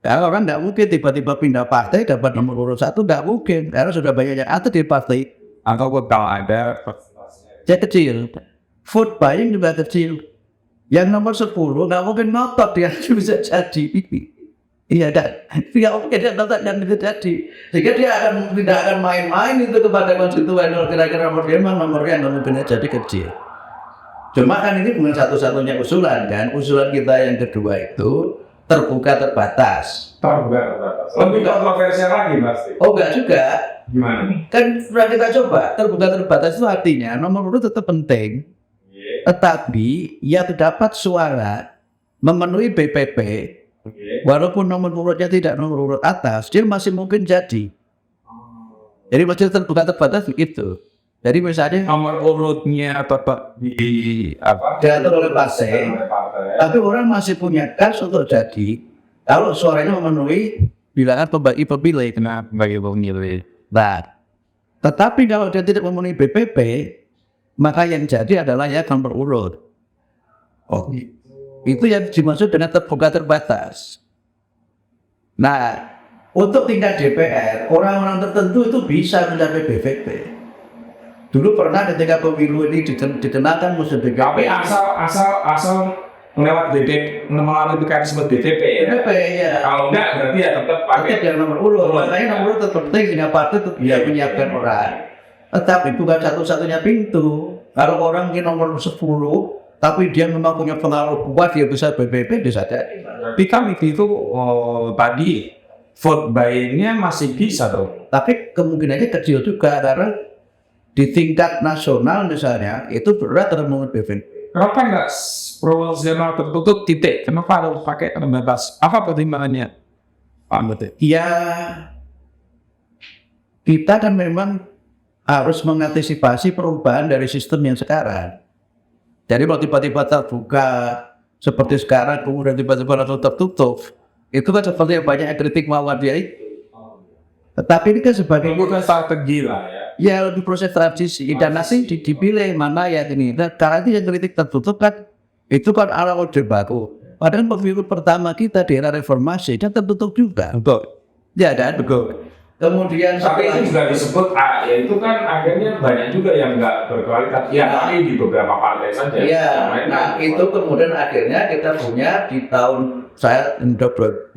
Karena orang nggak mungkin tiba-tiba pindah partai dapat nomor urut 1, nggak mungkin. Karena sudah banyak yang ada di partai.
Atau kalau ada
Dia kecil. Vote buying juga kecil. Yang nomor 10 nggak mungkin ngotot dia bisa jadi. Iya dan tidak mungkin dia ngotot yang bisa jadi. Sehingga dia tidak akan main-main itu kepada konstituen. Kira-kira nomornya nggak mungkin jadi kecil. Cuma kan ini bukan satu-satunya usulan kan. Usulan kita yang kedua itu terbuka terbatas.
Lebih kontroversial lagi pasti.
Oh enggak juga.
Gimana?
Kan sudah kita coba. Terbuka terbatas itu artinya nomor urut tetap penting. Tetapi ia terdapat suara memenuhi BPP. Walaupun nomor urutnya tidak nomor urut atas, dia masih mungkin jadi. Jadi masih terbuka terbatas begitu. Jadi misalnya
Nomor urutnya tetap
diatur oleh partai, tapi orang masih punya kas untuk jadi kalau suaranya memenuhi bilangan pembagi pemilih.
Kenapa bagi pemilih?
Nah, tetapi kalau dia tidak memenuhi BPP, maka yang jadi adalah ya nomor urut. Itu yang dimaksud dengan terbuka terbatas. Nah, untuk tingkat DPR, orang-orang tertentu itu bisa mencapai BPP. Dulu pernah ketika pemilu ini dikenakan musuh BPP.
Tapi asal lewat BPP, melalui mekanisme BPP ya.
BPP ya.
Kalau enggak berarti ya tetap pakai
Yang nomor urut. Makanya nomor urut tetap penting sehingga partai itu bisa menyiapkan orang. Tetapi bukan satu-satunya pintu. Kalau orang ini nomor 10, tapi dia memang punya pengaruh kuat, dia bisa BPP bisa jadi.
Tapi kan itu tadi vote buying-nya masih bisa tuh.
Tapi kemungkinannya kecil juga karena di tingkat nasional misalnya itu berat terhadap BPP.
Kenapa enggak proporsional tertutup titik? Kenapa harus pakai terbatas? Apa pertimbangannya, Pak Betul?
Ya, kita kan memang harus mengantisipasi perubahan dari sistem yang sekarang. Jadi kalau tiba-tiba terbuka seperti sekarang, kemudian tiba-tiba langsung tertutup, itu kan seperti yang banyak yang kritik Muhammadiyah itu. Tetapi ini kan sebagai
bukan strategi lah ya.
Ya lebih proses transisi dan nanti dipilih mana yang ini. Nah, karena itu yang kritik tertutup kan itu kan ala orde baru. Padahal pemilu pertama kita di era reformasi kan tertutup juga.
Betul.
Ya kan? Betul. Kemudian
Tapi itu juga disebut, ya itu kan akhirnya banyak juga yang nggak berkualitas. Ya, tapi di beberapa partai saja.
Iya,
Yang lain
nah
kan
itu kemudian akhirnya kita punya di tahun saya 2004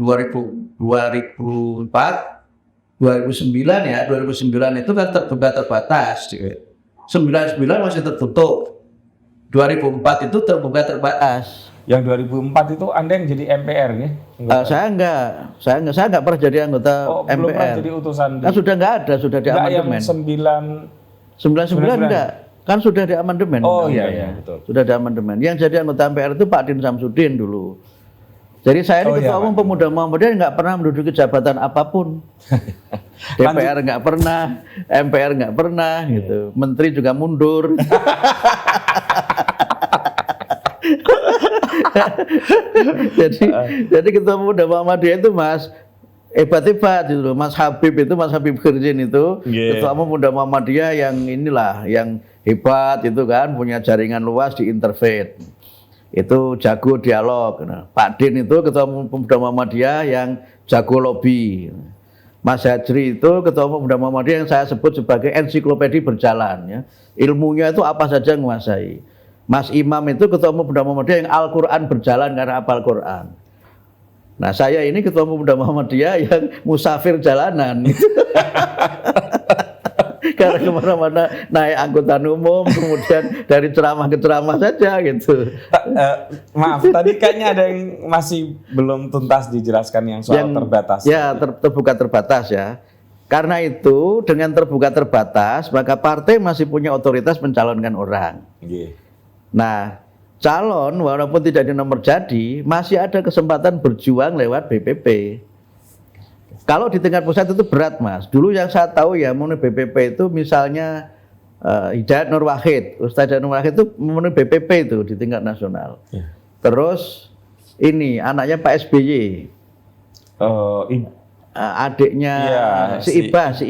2009 ya, 2009 itu kan terbuka terbatas. 99 masih tertutup. 2004 itu terbuka terbatas.
Yang 2004 itu Anda yang jadi MPR ya?
Saya enggak pernah jadi anggota
Belum pernah
MPR.
jadi utusan
Kan sudah enggak ada, sudah di
Enggak, yang
amandemen.
99.
99 enggak. Kan sudah di amandemen.
Oh iya,
undang-undangnya.
iya, betul.
Sudah di amandemen. Yang jadi anggota MPR itu Pak Din Samsudin dulu. Jadi saya ini ketua umum pemuda Muhammadiyah nggak pernah menduduki jabatan apapun. DPR nggak pernah, MPR nggak pernah, gitu. Menteri juga mundur. jadi ketua pemuda Muhammadiyah itu Mas hebat-hebat gitu loh. Mas Habib Khirzin itu ketua umum pemuda Muhammadiyah yang inilah yang hebat itu kan, punya jaringan luas di interfaith. Itu jago dialog. Nah, Pak Din itu ketua umum pemuda Muhammadiyah yang jago lobby. Mas Hajri itu ketua umum pemuda Muhammadiyah yang saya sebut sebagai ensiklopedi berjalan ya. Ilmunya itu apa saja menguasai. Mas Imam itu ketua umum pemuda Muhammadiyah yang Al-Qur'an berjalan karena hafal Qur'an. Nah, saya ini ketua umum pemuda Muhammadiyah yang musafir jalanan. Karena kemana-mana naik angkutan umum, kemudian dari ceramah ke ceramah saja gitu.
Maaf, tadi kayaknya ada yang masih belum tuntas dijelaskan yang soal terbatas.
Ya, terbuka terbatas ya. Karena itu dengan terbuka terbatas, maka partai masih punya otoritas mencalonkan orang. Nah, calon walaupun tidak di nomor jadi, masih ada kesempatan berjuang lewat BPP. Kalau di tingkat pusat itu berat Mas. Dulu yang saya tahu ya memenuhi BPP itu misalnya Hidayat Nur Wahid. Ustaz Hidayat Nur Wahid itu memenuhi BPP itu di tingkat nasional. Ya. Terus ini anaknya Pak SBY. Adiknya
ya,
si Ibas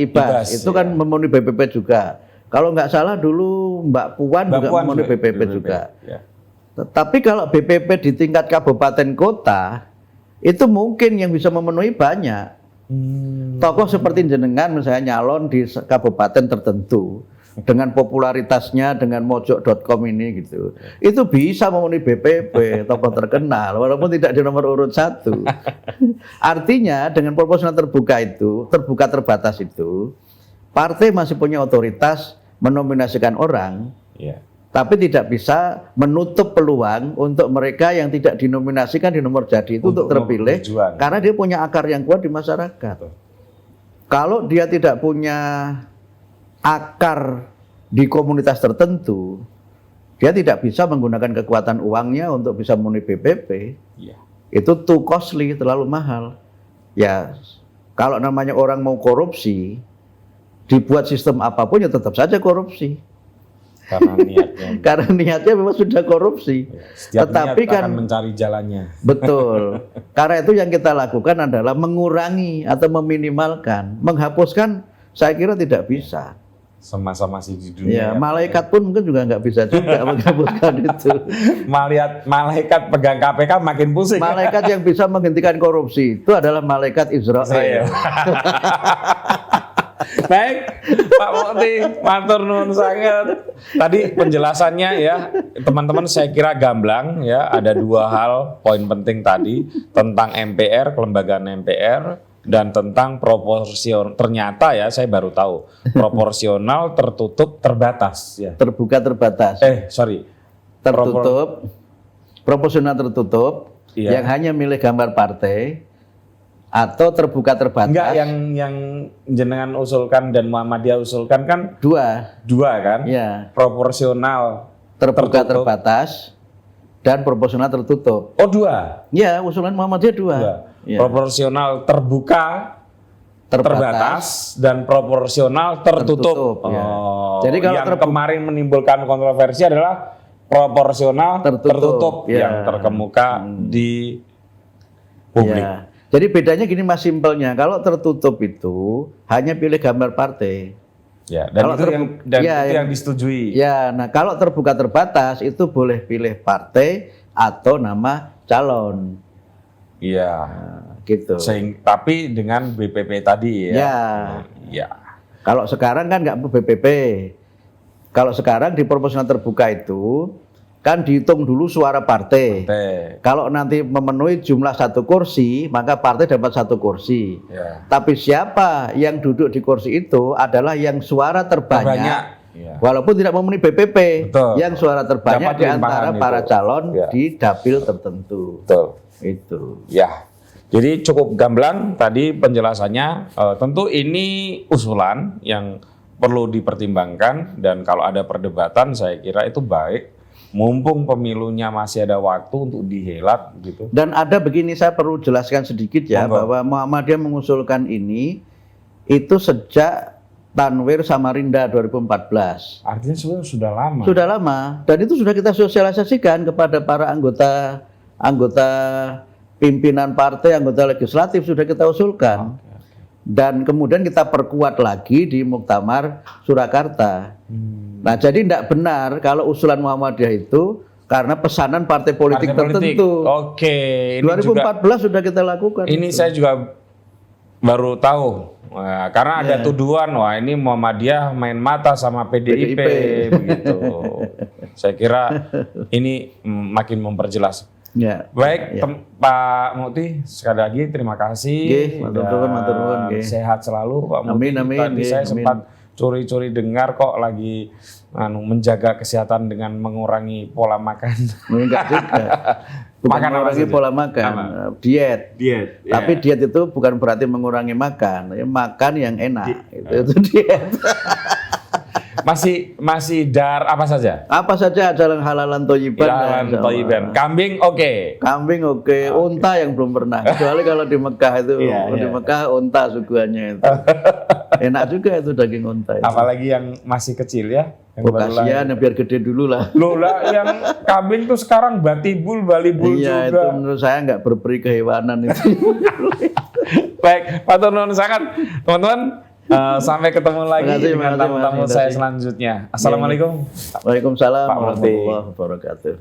itu kan memenuhi BPP juga. Kalau nggak salah dulu Mbak Puan juga memenuhi BPP juga. Ya. Tapi kalau BPP di tingkat kabupaten kota itu mungkin yang bisa memenuhi banyak. Tokoh seperti jenengan misalnya nyalon di kabupaten tertentu dengan popularitasnya dengan mojok.com ini gitu, itu bisa memenuhi BPP, tokoh terkenal walaupun tidak di nomor urut 1. Artinya dengan proporsional terbuka itu, terbuka terbatas itu, partai masih punya otoritas menominasikan orang, tapi tidak bisa menutup peluang untuk mereka yang tidak dinominasikan di nomor jadi itu untuk terpilih karena dia punya akar yang kuat di masyarakat. Kalau dia tidak punya akar di komunitas tertentu, dia tidak bisa menggunakan kekuatan uangnya untuk bisa memenuhi BPP. Itu too costly, terlalu mahal. Ya, kalau namanya orang mau korupsi, dibuat sistem apapun ya tetap saja korupsi. Karena niatnya memang sudah korupsi.
Tetapi kan akan mencari jalannya.
Betul. Karena itu yang kita lakukan adalah mengurangi atau meminimalkan, menghapuskan. Saya kira tidak bisa.
Sama-sama sih di dunia.
Ya, malaikat pun mungkin juga nggak bisa juga menghapuskan itu.
Malaikat pegang KPK makin pusing.
Malaikat yang bisa menghentikan korupsi itu adalah malaikat Israel.
Baik, Pak Mukti, matur nuwun sangat. Tadi penjelasannya ya, teman-teman saya kira gamblang ya. Ada 2 hal poin penting tadi tentang MPR, kelembagaan MPR, dan tentang proporsional. Ternyata ya, saya baru tahu proporsional, tertutup, terbatas. Ya.
Terbuka terbatas. Tertutup, proporsional tertutup, yang hanya milih gambar partai. Atau terbuka terbatas.
Enggak, yang jenengan usulkan dan Muhammadiyah usulkan kan 2 kan?
Ya.
Proporsional
terbuka terbatas dan proporsional tertutup.
Oh 2?
Ya, usulan Muhammadiyah 2.
Ya. Proporsional terbuka terbatas dan proporsional tertutup.
Ya. Jadi kalau
yang kemarin menimbulkan kontroversi adalah proporsional tertutup yang terkemuka di publik.
Ya. Jadi bedanya gini Mas, simpelnya, kalau tertutup itu hanya pilih gambar partai.
Ya, dan
Kalau
itu yang disetujui.
Ya, nah kalau terbuka terbatas itu boleh pilih partai atau nama calon.
Iya.
Gitu.
Tapi dengan BPP tadi ya.
Ya.
Iya.
Kalau sekarang kan nggak BPP. Kalau sekarang di proporsional terbuka itu kan dihitung dulu suara partai. Kalau nanti memenuhi jumlah 1 kursi, maka partai dapat 1 kursi.
Ya.
Tapi siapa yang duduk di kursi itu adalah yang suara terbanyak.
Ya.
Walaupun tidak memenuhi BPP,
Betul.
yang suara terbanyak
Dapat
di antara
limpahan
para
itu.
calon
Ya.
di dapil tertentu.
Betul.
Itu.
Ya. Jadi cukup gamblang tadi penjelasannya. Tentu ini usulan yang perlu dipertimbangkan dan kalau ada perdebatan saya kira itu baik. Mumpung pemilunya masih ada waktu untuk dihelat gitu.
Dan ada begini, saya perlu jelaskan sedikit ya, bahwa Muhammadiyah mengusulkan ini itu sejak Tanwir Samarinda 2014.
Artinya sebenarnya sudah lama.
Sudah lama, dan itu sudah kita sosialisasikan kepada para anggota pimpinan partai, anggota legislatif, sudah kita usulkan. Dan kemudian kita perkuat lagi di Muktamar Surakarta. Nah, jadi tidak benar kalau usulan Muhammadiyah itu karena pesanan partai politik tertentu.
Oke.
2014 sudah kita lakukan.
Ini
itu.
saya juga baru tahu. Nah, karena ada tuduhan, wah ini Muhammadiyah main mata sama PDIP. Begitu. Saya kira ini makin memperjelas.
Ya.
Baik, Pak Mukti, sekali lagi terima kasih.
Matur nuwun,
sehat selalu Pak Mukti.
Amin.
Tadi saya sempat curi-curi dengar kok lagi menjaga kesehatan dengan mengurangi pola makan.
Enggak juga. Bukan mengurangi pola makan, diet. Tapi diet itu bukan berarti mengurangi makan, makan yang enak. Itu diet.
Masih apa saja?
Apa saja jalan halalan thayyiban.
Halalan thayyiban. Kambing oke.
Kambing oke. Unta yang belum pernah. Kecuali kalau di Mekah itu, di Mekah unta suguhannya itu. Enak juga itu daging unta. Itu.
Apalagi yang masih kecil ya.
Kasihan biar gede dulu lah.
Loh lah, yang kambing tuh sekarang balibul
iya,
juga.
Itu menurut saya nggak berperi kehewanan itu.
Baik, Pak Turnuwun sangat, teman-teman. Sampai ketemu lagi dengan tamu-tamu saya selanjutnya. Assalamualaikum.
Waalaikumsalam warahmatullahi wabarakatuh.